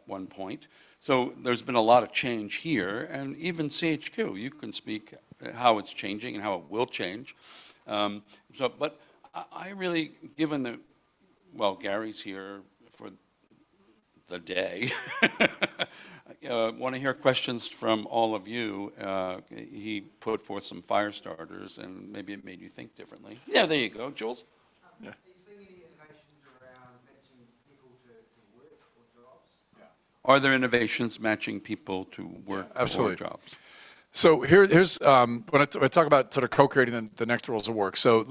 Speaker 2: one point. So there's been a lot of change here, and even CHQ, you can speak how it's changing and how it will change. But I really, given that, Gary's here for the day, want to hear questions from all of you. He put forth some fire starters, and maybe it made you think differently. Yeah, there you go, Jules.
Speaker 5: Yeah. Are you seeing any innovations around matching people to work or jobs?
Speaker 3: Yeah.
Speaker 2: Are there innovations matching people to work or jobs?
Speaker 3: So here's when I talk about sort of co-creating the next rules of work. So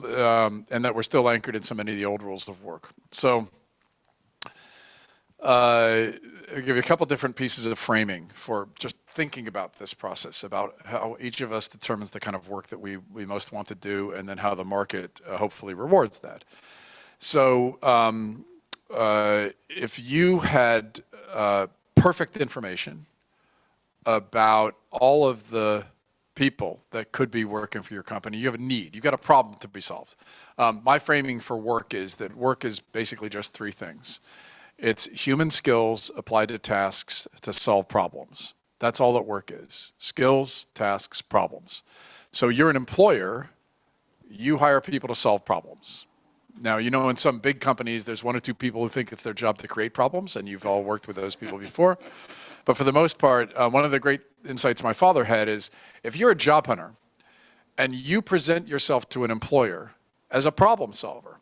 Speaker 3: and that we're still anchored in so many of the old rules of work. So I'll give you a couple different pieces of framing for just thinking about this process, about how each of us determines the kind of work that we most want to do, and then how the market hopefully rewards that. So if you had perfect information about all of the people that could be working for your company, you have a need, you've got a problem to be solved. My framing for work is that work is basically just three things. It's human skills applied to tasks to solve problems. That's all that work is. Skills, tasks, problems. So you're an employer, you hire people to solve problems. Now, in some big companies, there's one or two people who think it's their job to create problems, and you've all worked with those people before. But for the most part, one of the great insights my father had is, if you're a job hunter and you present yourself to an employer as a problem solver,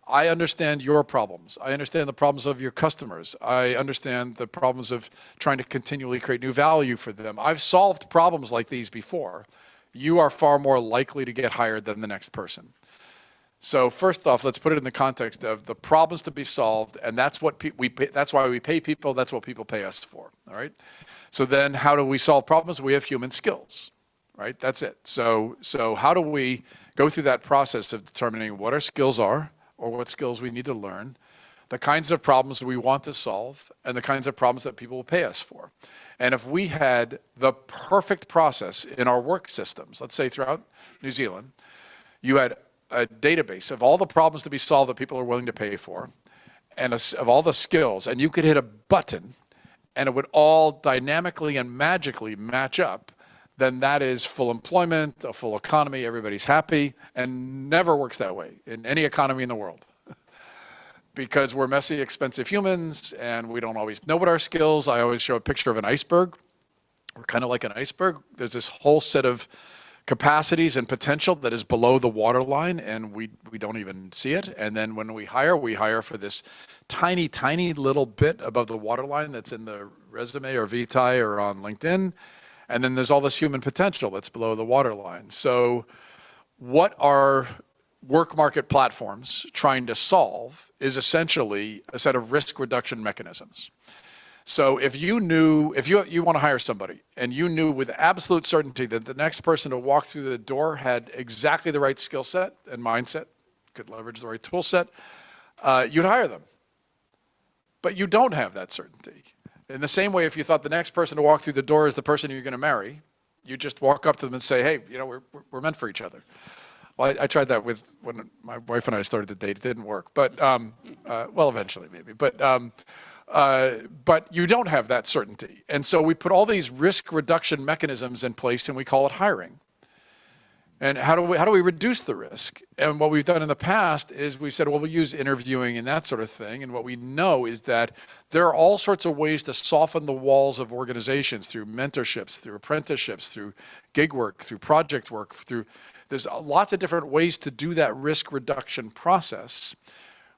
Speaker 3: I understand your problems. I understand the problems of your customers. I understand the problems of trying to continually create new value for them. I've solved problems like these before. You are far more likely to get hired than the next person. So first off, let's put it in the context of the problems to be solved, and that's what we pay, that's why we pay people. That's what people pay us for. All right. So then, how do we solve problems? We have human skills, right? That's it. So how do we go through that process of determining what our skills are, or what skills we need to learn, the kinds of problems we want to solve, and the kinds of problems that people will pay us for? And if we had the perfect process in our work systems, let's say throughout New Zealand, you had a database of all the problems to be solved that people are willing to pay for, and of all the skills, and you could hit a button and it would all dynamically and magically match up, then that is full employment, a full economy, everybody's happy, and never works that way in any economy in the world. Because we're messy, expensive humans, and we don't always know what our skills. I always show a picture of an iceberg. We're kind of like an iceberg. There's this whole set of capacities and potential that is below the waterline, and we don't even see it. And then when we hire for this tiny, tiny little bit above the waterline that's in the resume or Vitae or on LinkedIn. And then there's all this human potential that's below the waterline. So what are work market platforms trying to solve is essentially a set of risk reduction mechanisms. So if you want to hire somebody and you knew with absolute certainty that the next person to walk through the door had exactly the right skill set and mindset, could leverage the right tool set, you'd hire them. But you don't have that certainty. In the same way, if you thought the next person to walk through the door is the person you're going to marry, you just walk up to them and say, hey, we're meant for each other. Well, I tried that when my wife and I started to date. It didn't work, but well, eventually maybe. But you don't have that certainty. And so we put all these risk reduction mechanisms in place, and we call it hiring. And how do we reduce the risk? And what we've done in the past is we said, well, we'll use interviewing and that sort of thing. And what we know is that there are all sorts of ways to soften the walls of organizations through mentorships, through apprenticeships, through gig work, through project work, there's lots of different ways to do that risk reduction process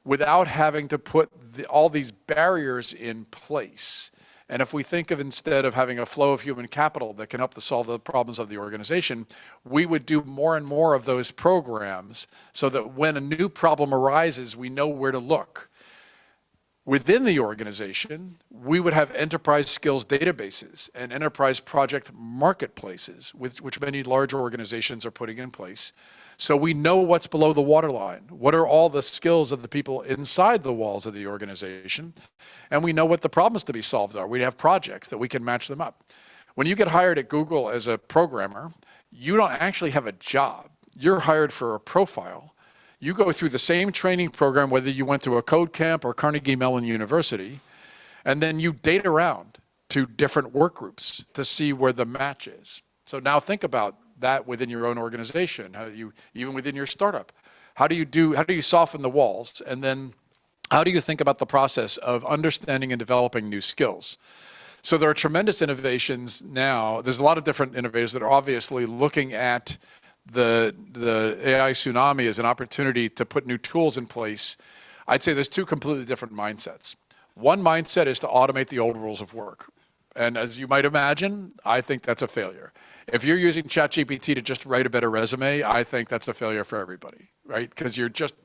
Speaker 3: without having to put all these barriers in place. And if we think of, instead of having a flow of human capital that can help to solve the problems of the organization, we would do more and more of those programs so that when a new problem arises, we know where to look. Within the organization, we would have enterprise skills databases and enterprise project marketplaces, which many large organizations are putting in place. So we know what's below the waterline. What are all the skills of the people inside the walls of the organization? And we know what the problems to be solved are. We have projects that we can match them up. When you get hired at Google as a programmer, you don't actually have a job. You're hired for a profile. You go through the same training program, whether you went to a code camp or Carnegie Mellon University, and then you date around to different work groups to see where the match is. So now think about that within your own organization, even within your startup. How do you soften the walls? And then how do you think about the process of understanding and developing new skills? So there are tremendous innovations now. There's a lot of different innovators that are obviously looking at the AI tsunami as an opportunity to put new tools in place. I'd say there's two completely different mindsets. One mindset is to automate the old rules of work. And as you might imagine, I think that's a failure. If you're using ChatGPT to just write a better resume, I think that's a failure for everybody, right? Because you're just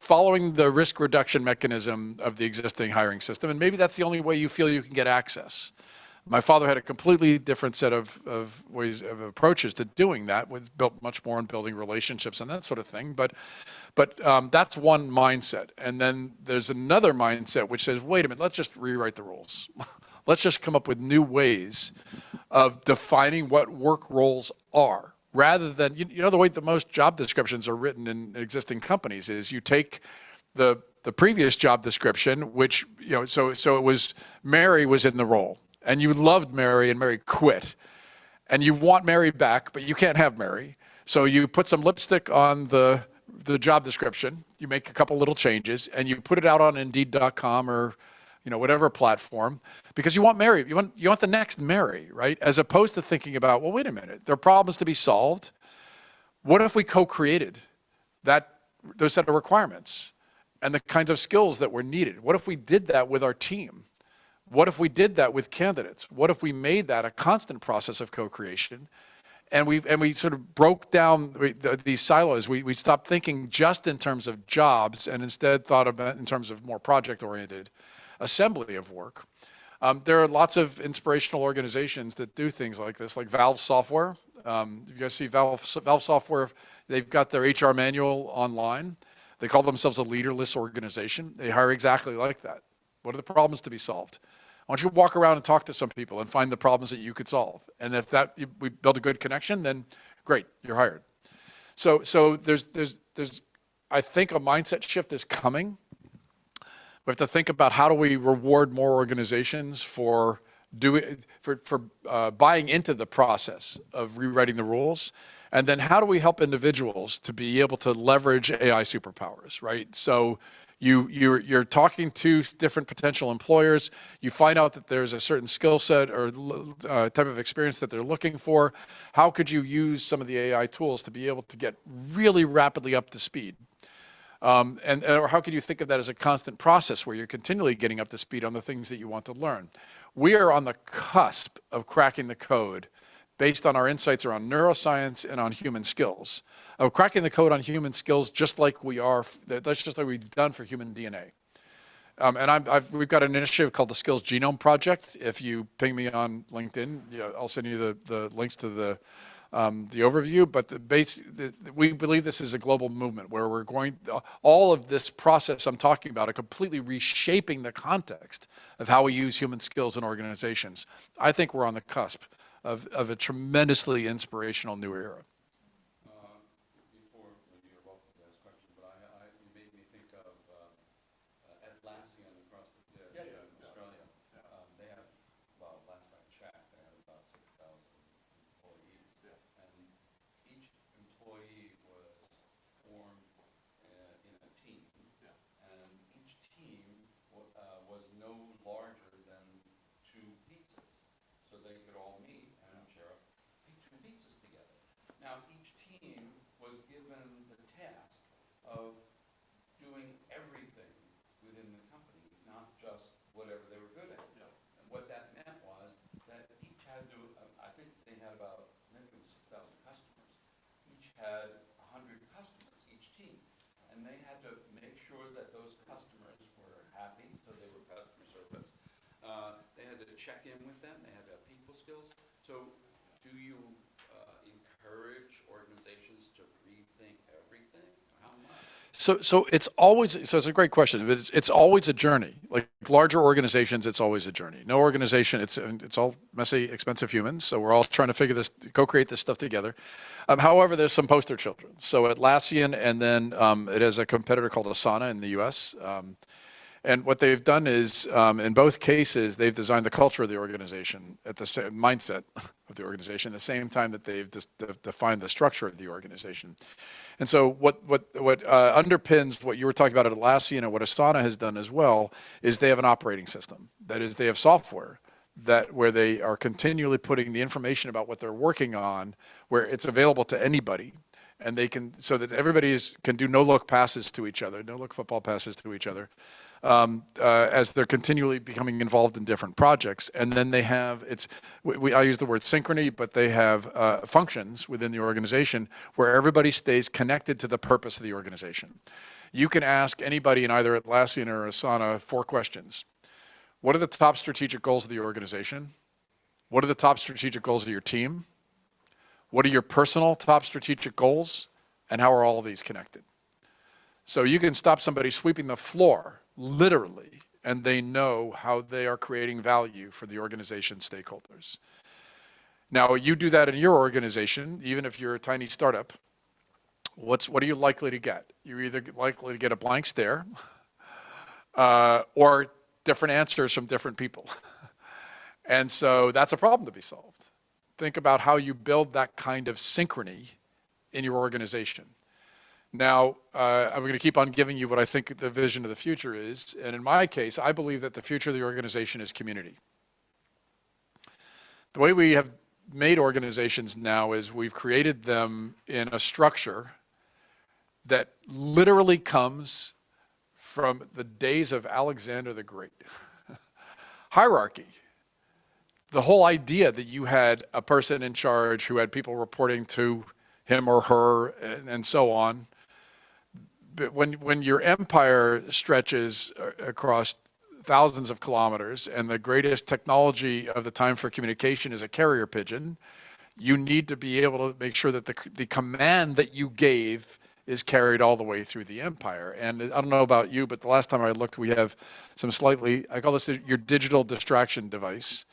Speaker 3: following the risk reduction mechanism of the existing hiring system, and maybe that's the only way you feel you can get access. My father had a completely different set of approaches to doing that, was built much more on building relationships and that sort of thing. But that's one mindset. And then there's another mindset which says, wait a minute, let's just rewrite the rules. Let's just come up with new ways of defining what work roles are, rather than, the way that most job descriptions are written in existing companies is you take the previous job description, which, so it was Mary was in the role. And you loved Mary, and Mary quit. And you want Mary back, but you can't have Mary. So you put some lipstick on the job description, you make a couple little changes, and you put it out on Indeed.com or whatever platform, because you want Mary. You want the next Mary, right? As opposed to thinking about, well, wait a minute, there are problems to be solved. What if we co-created those set of requirements and the kinds of skills that were needed? What if we did that with our team? What if we did that with candidates? What if we made that a constant process of co-creation? And we sort of broke down these silos. We stopped thinking just in terms of jobs and instead thought about in terms of more project-oriented assembly of work. There are lots of inspirational organizations that do things like this, like Valve Software. You guys see Valve Software, they've got their HR manual online. They call themselves a leaderless organization. They hire exactly like that. What are the problems to be solved? Why don't you walk around and talk to some people and find the problems that you could solve? And if we build a good connection, then great, you're hired. So there's I think a mindset shift is coming. We have to think about how do we reward more organizations for buying into the process of rewriting the rules, and then how do we help individuals to be able to leverage AI superpowers, right? So you're talking to different potential employers. You find out that there's a certain skill set or type of experience that they're looking for. How could you use some of the AI tools to be able to get really rapidly up to speed? Or how could you think of that as a constant process where you're continually getting up to speed on the things that you want to learn? We are on the cusp of cracking the code based on our insights around neuroscience and on human skills, of cracking the code on human skills just like that's just like we've done for human DNA. We've got an initiative called the Skills Genome Project. If you ping me on LinkedIn, I'll send you the links to the overview, but we believe this is a global movement where we're going, all of this process I'm talking about are completely reshaping the context of how we use human skills in organizations. I think we're on the cusp of a tremendously inspirational new era.
Speaker 2: Before you're welcome to ask questions, but you made me think of Atlassian across in Australia. They have, well, last I checked, they have about 6,000 employees. And each employee was formed in a team. And each team was no larger than 2 pizzas. So they could all meet and share 2 pizzas together. Now, each team was given the task of doing everything within the company, not just whatever they were good at. And what that meant was that each had to, I think they had about, maybe it was 6,000 customers. Each had 100 customers, each team. And they had to make sure that those customers were happy, so they were customer service. They had to check in with them, they had to have people skills. So do you encourage organizations to rethink everything? How much?
Speaker 3: So it's a great question, but it's always a journey. Like larger organizations, it's always a journey. No organization, it's all messy, expensive humans. So we're all trying to co-create this stuff together. However, there's some poster children. So Atlassian, and then it has a competitor called Asana in the US. And what they've done is, in both cases, they've designed the culture of the organization at the same mindset of the organization, at the same time that they've defined the structure of the organization. And so what underpins what you were talking about at Atlassian and what Asana has done as well is they have an operating system. That is, they have software where they are continually putting the information about what they're working on, where it's available to anybody. And they can, so that everybody can do no-look passes to each other, no-look football passes to each other, as they're continually becoming involved in different projects. And then they have, I use the word synchrony, but they have functions within the organization where everybody stays connected to the purpose of the organization. You can ask anybody in either Atlassian or Asana 4 questions. What are the top strategic goals of the organization? What are the top strategic goals of your team? What are your personal top strategic goals? And how are all of these connected? So you can stop somebody sweeping the floor, literally, and they know how they are creating value for the organization stakeholders. Now, you do that in your organization, even if you're a tiny startup, what are you likely to get? You're either likely to get a blank stare or different answers from different people. And so that's a problem to be solved. Think about how you build that kind of synchrony in your organization. Now, I'm going to keep on giving you what I think the vision of the future is. And in my case, I believe that the future of the organization is community. The way we have made organizations now is we've created them in a structure that literally comes from the days of Alexander the Great. Hierarchy. the whole idea that you had a person in charge who had people reporting to him or her and so on. But when your empire stretches across thousands of kilometers and the greatest technology of the time for communication is a carrier pigeon, you need to be able to make sure that the command that you gave is carried all the way through the empire. And I don't know about you, but the last time I looked, we have some slightly, I call this your digital distraction device.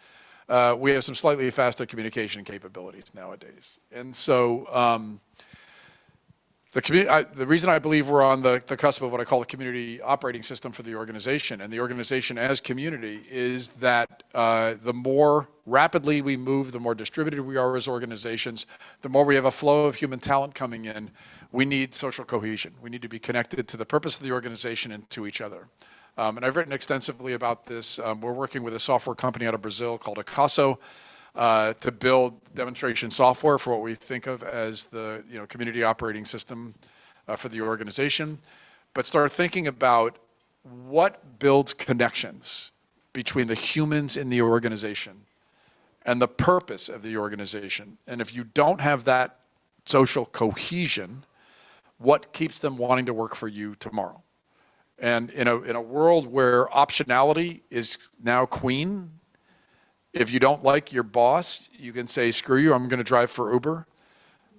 Speaker 3: We have some slightly faster communication capabilities nowadays. And so the reason I believe we're on the cusp of what I call a community operating system for the organization, and the organization as community, is that the more rapidly we move, the more distributed we are as organizations, the more we have a flow of human talent coming in, we need social cohesion. We need to be connected to the purpose of the organization and to each other. And I've written extensively about this. We're working with a software company out of Brazil called Acaso to build demonstration software for what we think of as the community operating system for the organization, but start thinking about what builds connections between the humans in the organization and the purpose of the organization. And if you don't have that social cohesion, what keeps them wanting to work for you tomorrow? And in a world where optionality is now queen, if you don't like your boss, you can say, screw you, I'm going to drive for Uber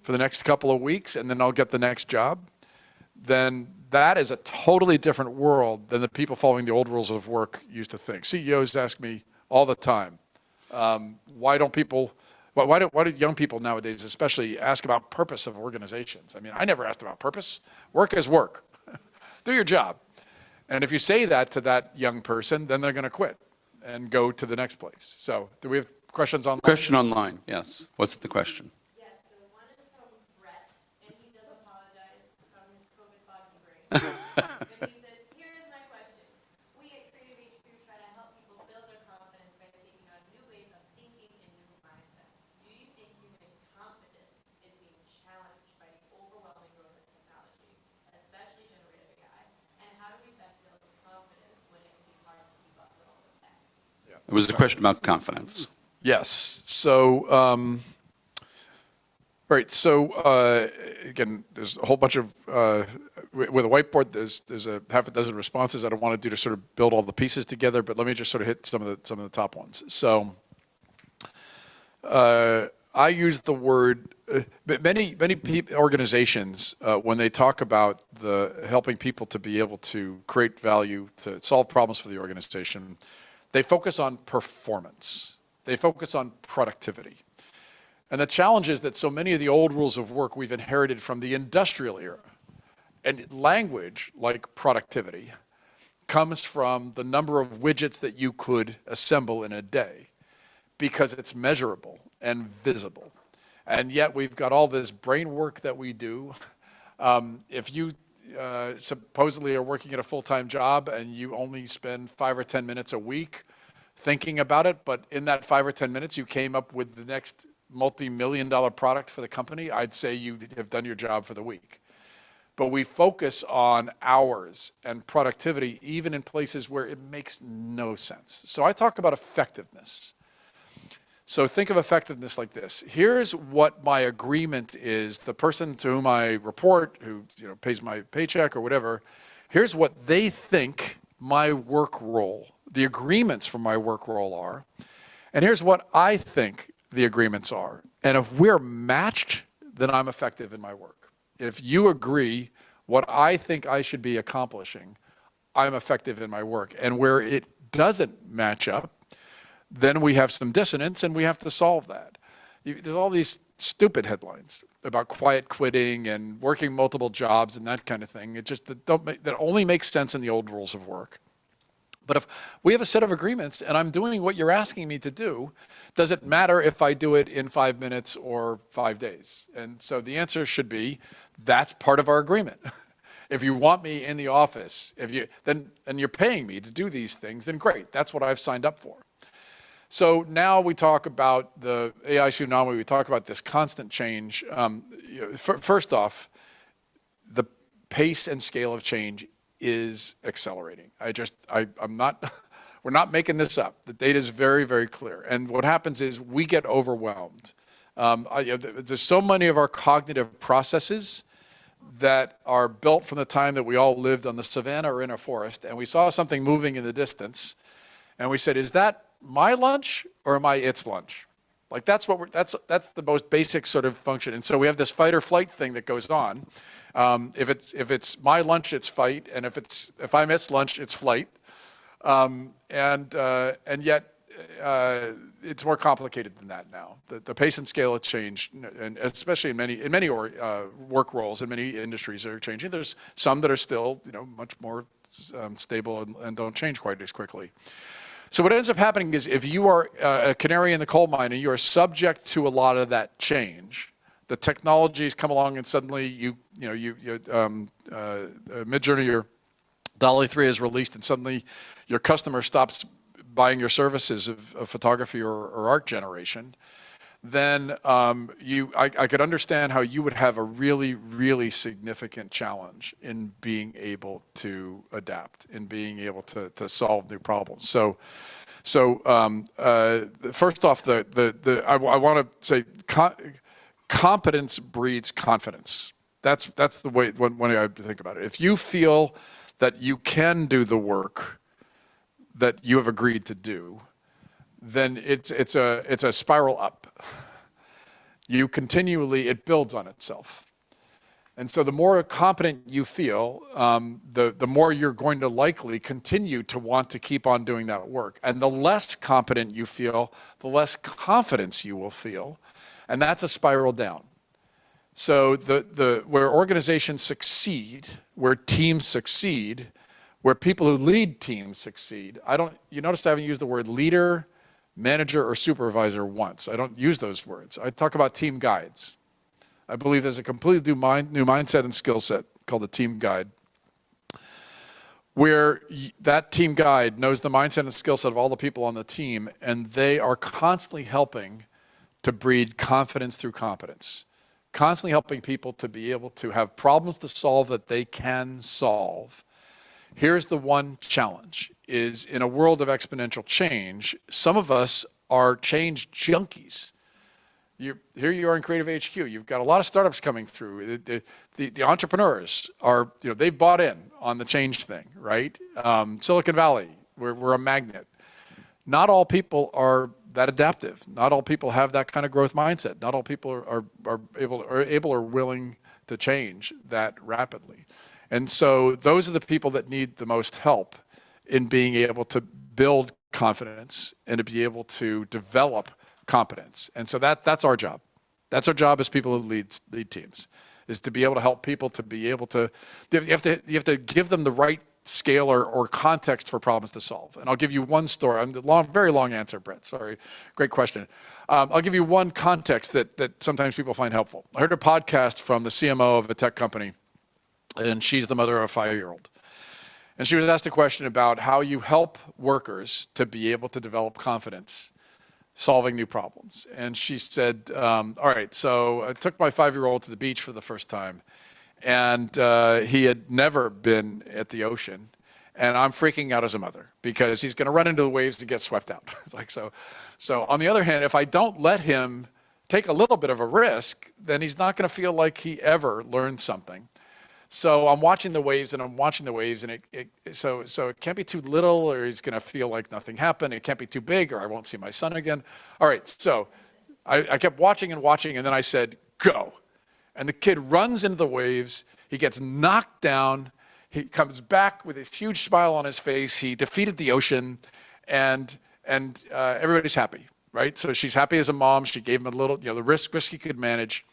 Speaker 3: for the next couple of weeks and then I'll get the next job. Then that is a totally different world than the people following the old rules of work used to think. CEOs ask me all the time, why do young people nowadays especially ask about purpose of organizations? I mean, I never asked about purpose. Work is work. Do your job. And if you say that to that young person, then they're going to quit and go to the next place. So do we have questions online?
Speaker 2: Question online, yes. What's the question?
Speaker 6: Yes, so one is from Brett, and he does apologize from his COVID foggy brain. But he says, here is my question. We at Creative HQ try to help people build their confidence by taking on new ways of thinking and new mindsets. Do you think human confidence is being challenged by the overwhelming growth of technology, especially generative AI? And how do we best build confidence when it can be hard to keep up with all the tech?
Speaker 2: It was a question about confidence.
Speaker 3: Yes. So, right. So, again, there's a whole bunch of, with a whiteboard, there's a half a dozen responses I don't want to do to sort of build all the pieces together, but let me just sort of hit some of the top ones. So, I use the word, many organizations, when they talk about helping people to be able to create value, to solve problems for the organization, they focus on performance. They focus on productivity. And the challenge is that so many of the old rules of work we've inherited from the industrial era. And language, like productivity, comes from the number of widgets that you could assemble in a day because it's measurable and visible. And yet we've got all this brain work that we do. If you supposedly are working at a full-time job and you only spend 5 or 10 minutes a week thinking about it, but in that 5 or 10 minutes you came up with the next multi-million-dollar product for the company, I'd say you have done your job for the week. But we focus on hours and productivity even in places where it makes no sense. So I talk about effectiveness. So think of effectiveness like this. Here's what my agreement is. The person to whom I report, who pays my paycheck or whatever, here's what they think my work role, the agreements for my work role are. And here's what I think the agreements are. And if we're matched, then I'm effective in my work. If you agree what I think I should be accomplishing, I'm effective in my work. And where it doesn't match up, then we have some dissonance and we have to solve that. There's all these stupid headlines about quiet quitting and working multiple jobs and that kind of thing. It just that only makes sense in the old rules of work. But if we have a set of agreements and I'm doing what you're asking me to do, does it matter if I do it in 5 minutes or 5 days? And so the answer should be, that's part of our agreement. If you want me in the office, and you're paying me to do these things, then great, that's what I've signed up for. So now we talk about the AI tsunami, we talk about this constant change. First off, the pace and scale of change is accelerating. I'm not We're not making this up. The data is very, very clear. And what happens is we get overwhelmed. There's so many of our cognitive processes that are built from the time that we all lived on the savannah or in a forest, and we saw something moving in the distance, and we said, is that my lunch or am I its lunch? Like that's the most basic sort of function. And so we have this fight or flight thing that goes on. If it's my lunch, it's fight, and if I'm its lunch, it's flight. And yet it's more complicated than that now. The pace and scale has changed, and especially in many work roles in many industries are changing. There's some that are still much more stable and don't change quite as quickly. So what ends up happening is if you are a canary in the coal mine and you are subject to a lot of that change, the technologies come along and suddenly Midjourney, your DALL-E 3 is released, and suddenly your customer stops buying your services of photography or art generation, then I could understand how you would have a really, really significant challenge in being able to adapt, in being able to solve new problems. So first off, I want to say competence breeds confidence. That's the way when I think about it. If you feel that you can do the work that you have agreed to do, then it's a spiral up. It builds on itself. And so the more competent you feel, the more you're going to likely continue to want to keep on doing that work. And the less competent you feel, the less confidence you will feel. And that's a spiral down. So where organizations succeed, where teams succeed, where people who lead teams succeed, you notice I haven't used the word leader, manager, or supervisor once. I don't use those words. I talk about team guides. I believe there's a completely new mindset and skill set called the team guide, where that team guide knows the mindset and skill set of all the people on the team, and they are constantly helping to breed confidence through competence, constantly helping people to be able to have problems to solve that they can solve. Here's the one challenge, is in a world of exponential change, some of us are change junkies. Here you are in Creative HQ. You've got a lot of startups coming through. The entrepreneurs are, they've bought in on the change thing, right? Silicon Valley, we're a magnet. Not all people are that adaptive. Not all people have that kind of growth mindset. Not all people are able or willing to change that rapidly. And so those are the people that need the most help in being able to build confidence and to be able to develop competence. And so that's our job. That's our job as people who lead teams, is to be able to help people to be able to, you have to give them the right scale or context for problems to solve. And I'll give you one story. Very long answer, Brett. Sorry. Great question. I'll give you one context that sometimes people find helpful. I heard a podcast from the CMO of a tech company, and she's the mother of a 5-year-old. And she was asked a question about how you help workers to be able to develop confidence solving new problems. And she said, all right, so I took my 5-year-old to the beach for the first time, and he had never been at the ocean. And I'm freaking out as a mother because he's going to run into the waves and get swept out. It's like, so on the other hand, if I don't let him take a little bit of a risk, then he's not going to feel like he ever learned something. So I'm watching the waves, and so it can't be too little, or he's going to feel like nothing happened. It can't be too big, or I won't see my son again. All right, so I kept watching, and then I said, go. And the kid runs into the waves. He gets knocked down. He comes back with a huge smile on his face. He defeated the ocean, and everybody's happy, right? So she's happy as a mom. She gave him a little, the risk he could manage.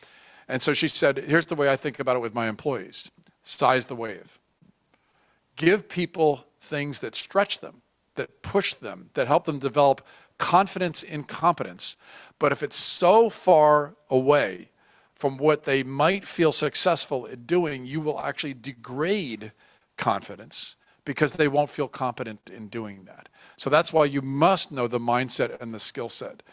Speaker 3: And so she said, here's the way I think about it with my employees. Size the wave. Give people things that stretch them, that push them, that help them develop confidence in competence. But if it's so far away from what they might feel successful at doing, you will actually degrade confidence because they won't feel competent in doing that. So that's why you must know the mindset and the skill set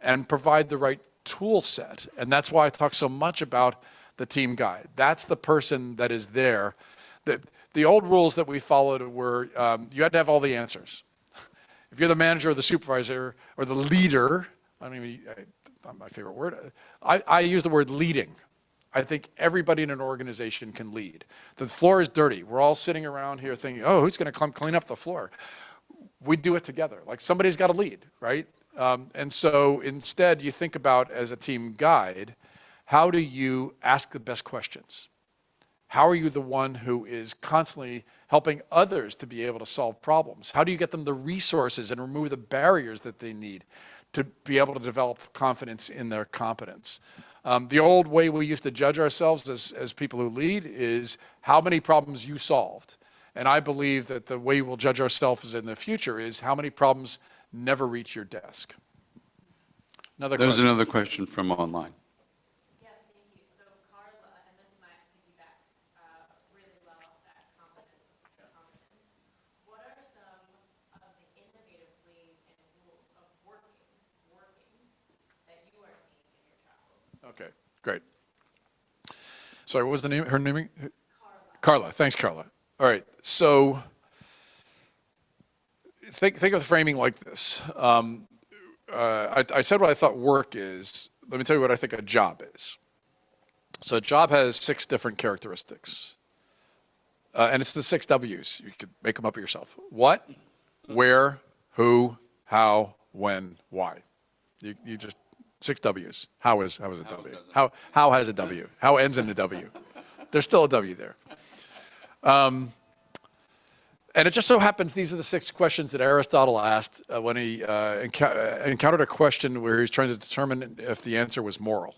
Speaker 3: and provide the right tool set. And that's why I talk so much about the team guide. That's the person that is there. The old rules that we followed were you had to have all the answers. if you're the manager or the supervisor or the leader, not my favorite word, I use the word leading. I think everybody in an organization can lead. The floor is dirty. We're all sitting around here thinking, oh, who's going to come clean up the floor? We do it together. Like somebody's got to lead, right? And so instead you think about, as a team guide, how do you ask the best questions? How are you the one who is constantly helping others to be able to solve problems? How do you get them the resources and remove the barriers that they need to be able to develop confidence in their competence? The old way we used to judge ourselves as people who lead is how many problems you solved. And I believe that the way we'll judge ourselves in the future is how many problems never reach your desk.
Speaker 2: There's
Speaker 3: question.
Speaker 2: another question from online.
Speaker 6: Yes, thank you. So Carla, and this might piggyback really well off that confidence. What are some of the innovative ways and rules of working that you are seeing in your travels?
Speaker 3: Okay, great. Sorry, what was the name? Her name?
Speaker 6: Carla.
Speaker 3: Carla. Thanks, Carla. All right. So think of the framing like this. I said what I thought work is. Let me tell you what I think a job is. So a job has 6 different characteristics. And it's the 6 W's. You could make them up yourself. What, where, who, how, when, why. You just 6 W's. How is a W? How has a W? How ends in a W? There's still a W there. And it just so happens these are the 6 questions that Aristotle asked when he encountered a question where he was trying to determine if the answer was moral.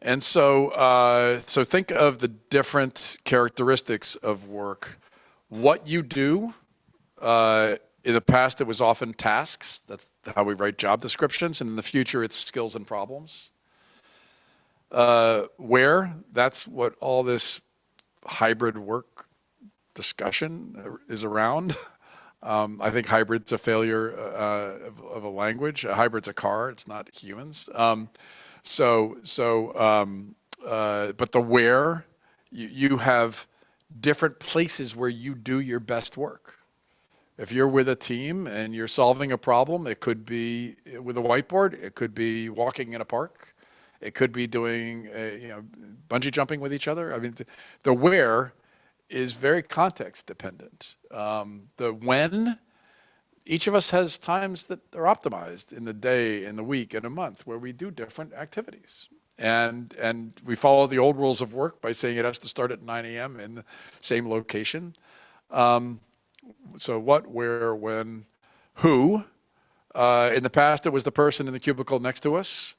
Speaker 3: And so, so think of the different characteristics of work. What you do, in the past it was often tasks. That's how we write job descriptions. And in the future it's skills and problems. Where, that's what all this hybrid work discussion is around. I think hybrid's a failure of a language. A hybrid's a car, it's not humans. But the where, you have different places where you do your best work. If you're with a team and you're solving a problem, it could be with a whiteboard, it could be walking in a park, it could be doing bungee jumping with each other. I mean, the where is very context dependent. The when, each of us has times that are optimized in the day, in the week, in a month where we do different activities. And we follow the old rules of work by saying it has to start at 9 a.m. in the same location. So what, where, when, who. In the past, it was the person in the cubicle next to us.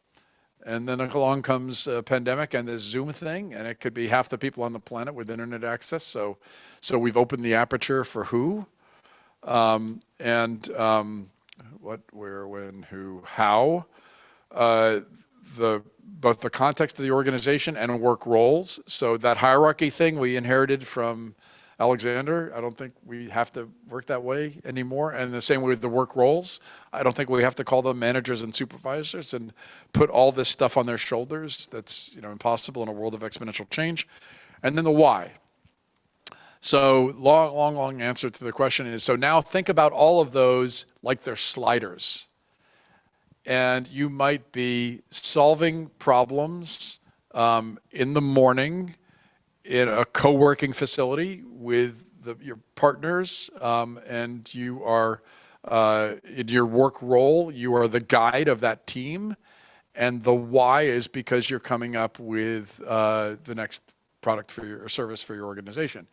Speaker 3: And then along comes a pandemic and this Zoom thing, and it could be half the people on the planet with internet access. So we've opened the aperture for who, what, where, when, who, how. Both the context of the organization and work roles. So that hierarchy thing we inherited from Alexander, I don't think we have to work that way anymore. And the same way with the work roles. I don't think we have to call them managers and supervisors and put all this stuff on their shoulders. That's impossible in a world of exponential change. And then the why. So long answer to the question is, so now think about all of those like they're sliders. And you might be solving problems in the morning in a co-working facility with your partners, and you are, in your work role, you are the guide of that team. And the why is because you're coming up with the next product for your or service for your organization.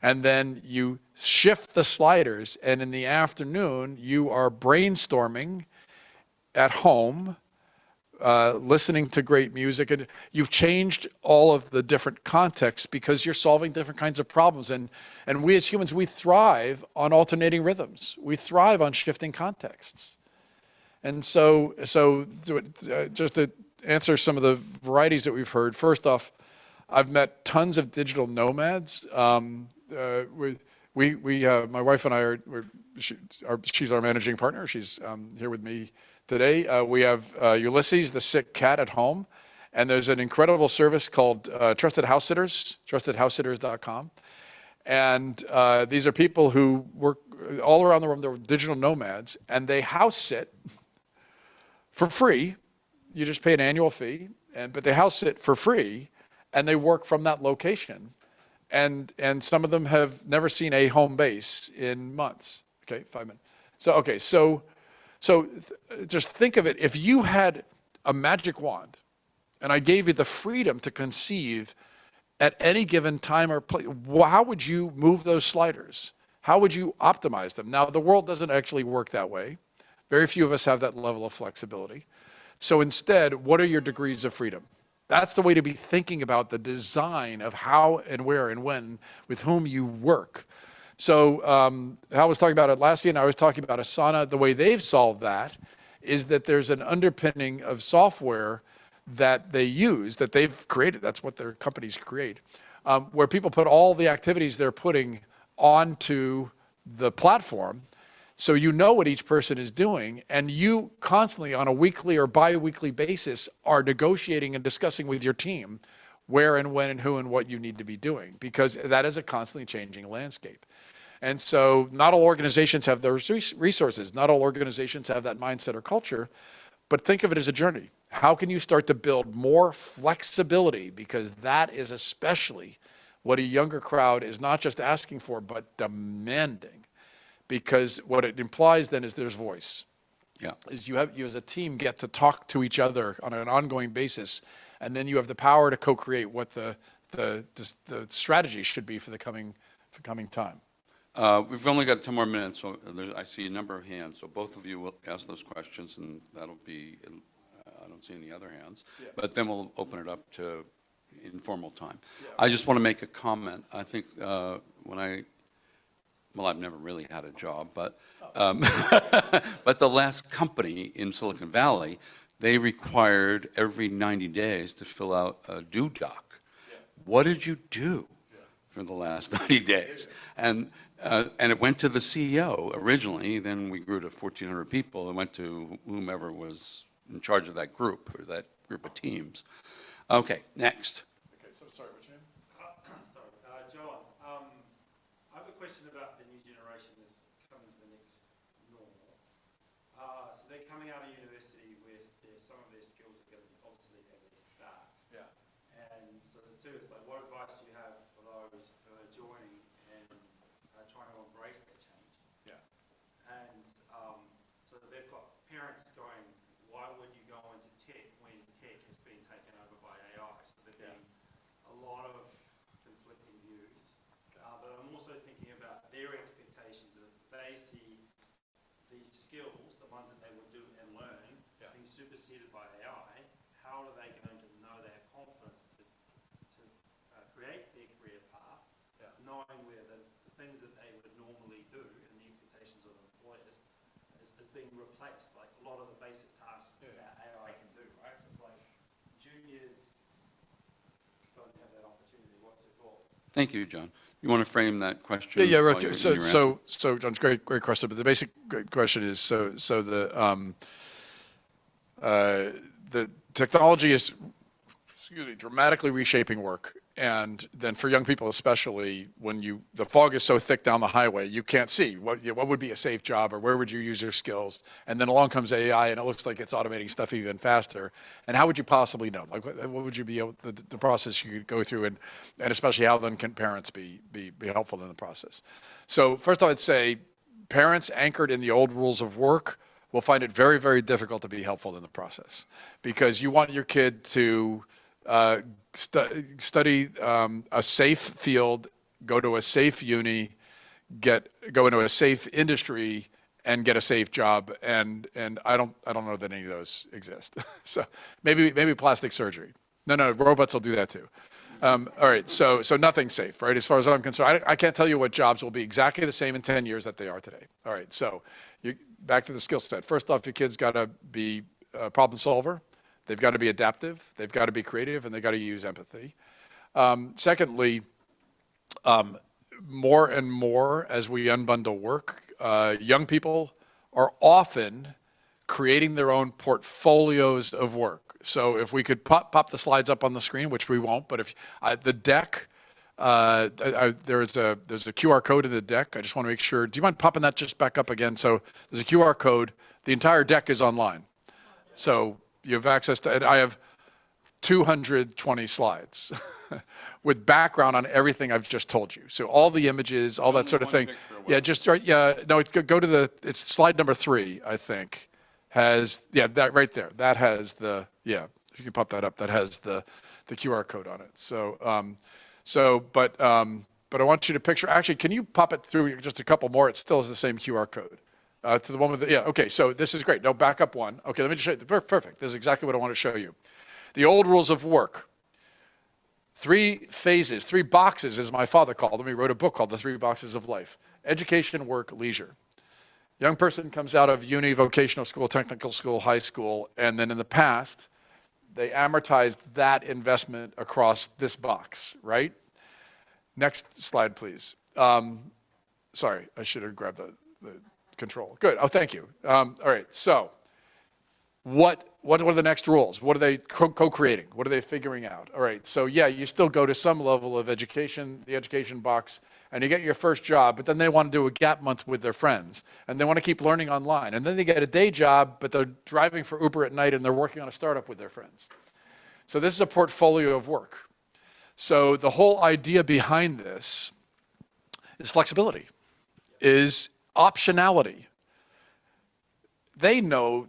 Speaker 3: And then you shift the sliders, and in the afternoon, you are brainstorming at home, listening to great music, and you've changed all of the different contexts because you're solving different kinds of problems. And we as humans, we thrive on alternating rhythms. We thrive on shifting contexts. And so just to answer some of the varieties that we've heard, first off, I've met tons of digital nomads. My wife and I she's our managing partner. She's here with me today. We have Ulysses, the sick cat at home. And there's an incredible service called Trusted House Sitters, trustedhousesitters.com. And these are people who work all around the world, they're digital nomads, and they house sit for free. You just pay an annual fee, but they house sit for free, and they work from that location. And some of them have never seen a home base in months. Okay, 5 minutes. So just think of it. If you had a magic wand, and I gave you the freedom to conceive at any given time or place, how would you move those sliders? How would you optimize them? Now, the world doesn't actually work that way. Very few of us have that level of flexibility. So instead, what are your degrees of freedom? That's the way to be thinking about the design of how and where and when, with whom you work. So I was talking about Atlassian, and I was talking about Asana. The way they've solved that is that there's an underpinning of software that they use, that they've created. That's what their companies create, where people put all the activities they're putting onto the platform. So you know what each person is doing, and you constantly on a weekly or bi-weekly basis are negotiating and discussing with your team where and when and who and what you need to be doing, because that is a constantly changing landscape. And so not all organizations have those resources. Not all organizations have that mindset or culture, but think of it as a journey. How can you start to build more flexibility? Because that is especially what a younger crowd is not just asking for, but demanding. Because what it implies then is there's voice.
Speaker 2: Yeah.
Speaker 3: Is you as a team get to talk to each other on an ongoing basis, and then you have the power to co-create what the strategy should be for the coming time.
Speaker 2: We've only got 10 more minutes, so I see a number of hands. So both of you will ask those questions, and that'll be, I don't see any other hands. Yeah. But then we'll open it up to informal time. Yeah. I just want to make a comment. I think well, I've never really had a job, but but the last company in Silicon Valley, they required every 90 days to fill out a due doc. Yeah. What did you do for the last 90 days? And it went to the CEO originally, then we grew to 1,400 people, and went to whomever was in charge of that group, or that group of teams. Okay, next.
Speaker 3: Okay, so sorry, what's your name?
Speaker 7: John, I have a question about the new generation that's coming to the next normal. So they're coming out of university where some of their skills are going to be obsolete at their start.
Speaker 3: Yeah.
Speaker 7: And so there's two, it's like, what advice do you have for those who are joining and trying to embrace that change?
Speaker 3: Yeah.
Speaker 7: And so they've got parents going, why would you go into tech when tech has been taken over by AI? So there've been a lot of conflicting views. But I'm also thinking about their expectations that if they see these skills, the ones that they would do and learn, being superseded by AI, how are they going to know they have confidence to create their career path, knowing where the things that they would normally do and the expectations of employers is being replaced, like a lot of the basic tasks that AI can do, right? So it's like juniors don't have that opportunity. What's your thoughts?
Speaker 2: Thank you, John. You want to frame that question?
Speaker 3: Yeah, right. So, John's great question. But the basic question is, the technology is, dramatically reshaping work, and then for young people especially, when the fog is so thick down the highway, you can't see what would be a safe job or where would you use your skills, and then along comes AI and it looks like it's automating stuff even faster. And how would you possibly know? Like, what would you be able the process you could go through, and especially how then can parents be helpful in the process? So first, I would say parents anchored in the old rules of work will find it very, very difficult to be helpful in the process, because you want your kid to study a safe field, go to a safe uni, go into a safe industry, and get a safe job. And I don't know that any of those exist. So maybe plastic surgery. No, robots will do that too. All right, so nothing's safe, right? As far as I'm concerned, I can't tell you what jobs will be exactly the same in 10 years that they are today. All right, so back to the skill set. First off, your kid's got to be a problem solver. They've got to be adaptive, they've got to be creative, and they've got to use empathy. Secondly, more and more as we unbundle work, young people are often creating their own portfolios of work. So if we could pop the slides up on the screen, which we won't, but if the deck There's a QR code in the deck. I just want to make sure. Do you mind popping that just back up again? So there's a QR code. The entire deck is online. So you have access to it. I have 220 slides with background on everything I've just told you. So all the images, all that sort of thing. Yeah, just right. Yeah, no, go to it's slide number 3, I think, has, yeah, that right there. That has the, yeah, if you can pop that up, that has the QR code on it. So, but I want you to picture, actually, can you pop it through just a couple more? It still is the same QR code. To the one with the, yeah, okay, so this is great. No, back up one. Okay, let me just show you. Perfect. This is exactly what I want to show you. The old rules of work. 3 phases, 3 boxes, as my father called them. He wrote a book called The 3 Boxes of Life. Education, work, leisure. Young person comes out of uni, vocational school, technical school, high school, and then in the past, they amortized that investment across this box, right? Next slide, please. Sorry, I should have grabbed the control. Good. Oh, thank you. All right. So, what are the next rules? What are they co-creating? What are they figuring out? All right. So, yeah, you still go to some level of education, the education box, and you get your first job, but then they want to do a gap month with their friends, and they want to keep learning online. And then they get a day job, but they're driving for Uber at night, and they're working on a startup with their friends. So this is a portfolio of work. So the whole idea behind this is flexibility, is optionality. They know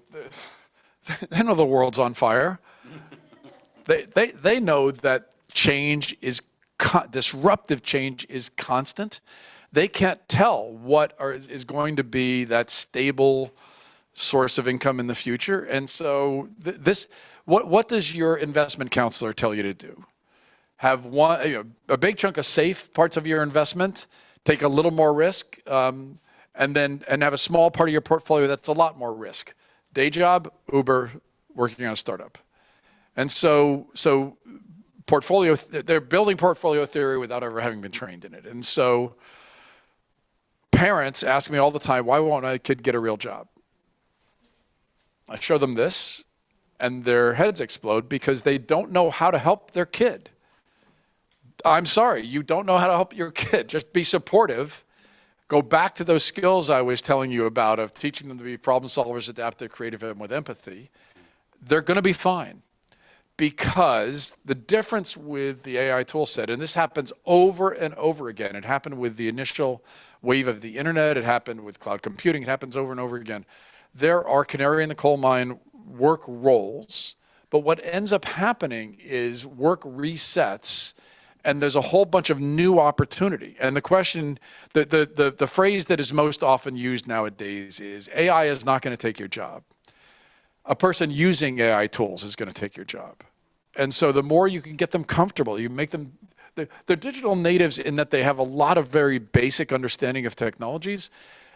Speaker 3: the world's on fire. They know that change is disruptive change is constant. They can't tell what is going to be that stable source of income in the future. And so what does your investment counselor tell you to do? Have a big chunk of safe parts of your investment, take a little more risk, and have a small part of your portfolio that's a lot more risk. Day job, Uber, working on a startup. And so they're building portfolio theory without ever having been trained in it. And so parents ask me all the time, why won't my kid get a real job? I show them this, and their heads explode because they don't know how to help their kid. I'm sorry, you don't know how to help your kid. Just be supportive. Go back to those skills I was telling you about of teaching them to be problem solvers, adaptive, creative, and with empathy. They're going to be fine. Because the difference with the AI tool set, and this happens over and over again, it happened with the initial wave of the internet, it happened with cloud computing, it happens over and over again. There are canary in the coal mine work roles, but what ends up happening is work resets, and there's a whole bunch of new opportunity. And the question, the phrase that is most often used nowadays is, AI is not going to take your job. A person using AI tools is going to take your job. And so the more you can get them comfortable, you make them, they're digital natives in that they have a lot of very basic understanding of technologies,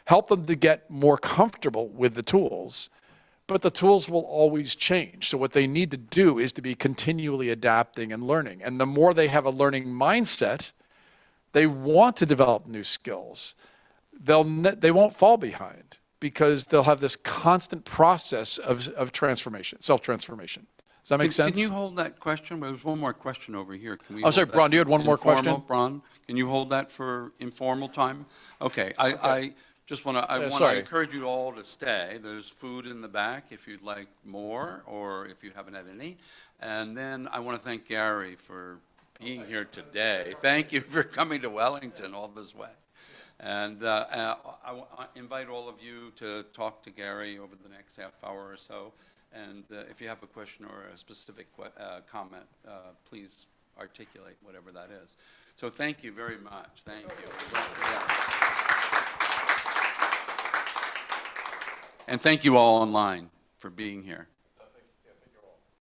Speaker 3: help them to get more comfortable with the tools, but the tools will always change. So what they need to do is to be continually adapting and learning. And the more they have a learning mindset, they want to develop new skills. They won't fall behind, because they'll have this constant process of transformation, self-transformation. Does that make sense?
Speaker 2: Can you hold that question? There's one more question over here. Can we
Speaker 3: I'm sorry, Bron, you had one more question?
Speaker 2: Bron, can you hold that for informal time? Okay, I just want to, encourage you all to stay. There's food in the back if you'd like more, or if you haven't had any. And then I want to thank Gary for being here today. Thank you for coming to Wellington all this way. And I invite all of you to talk to Gary over the next half hour or so. And if you have a question or a specific comment, please articulate whatever that is. So thank you very much. Thank you. And thank you all online for being here.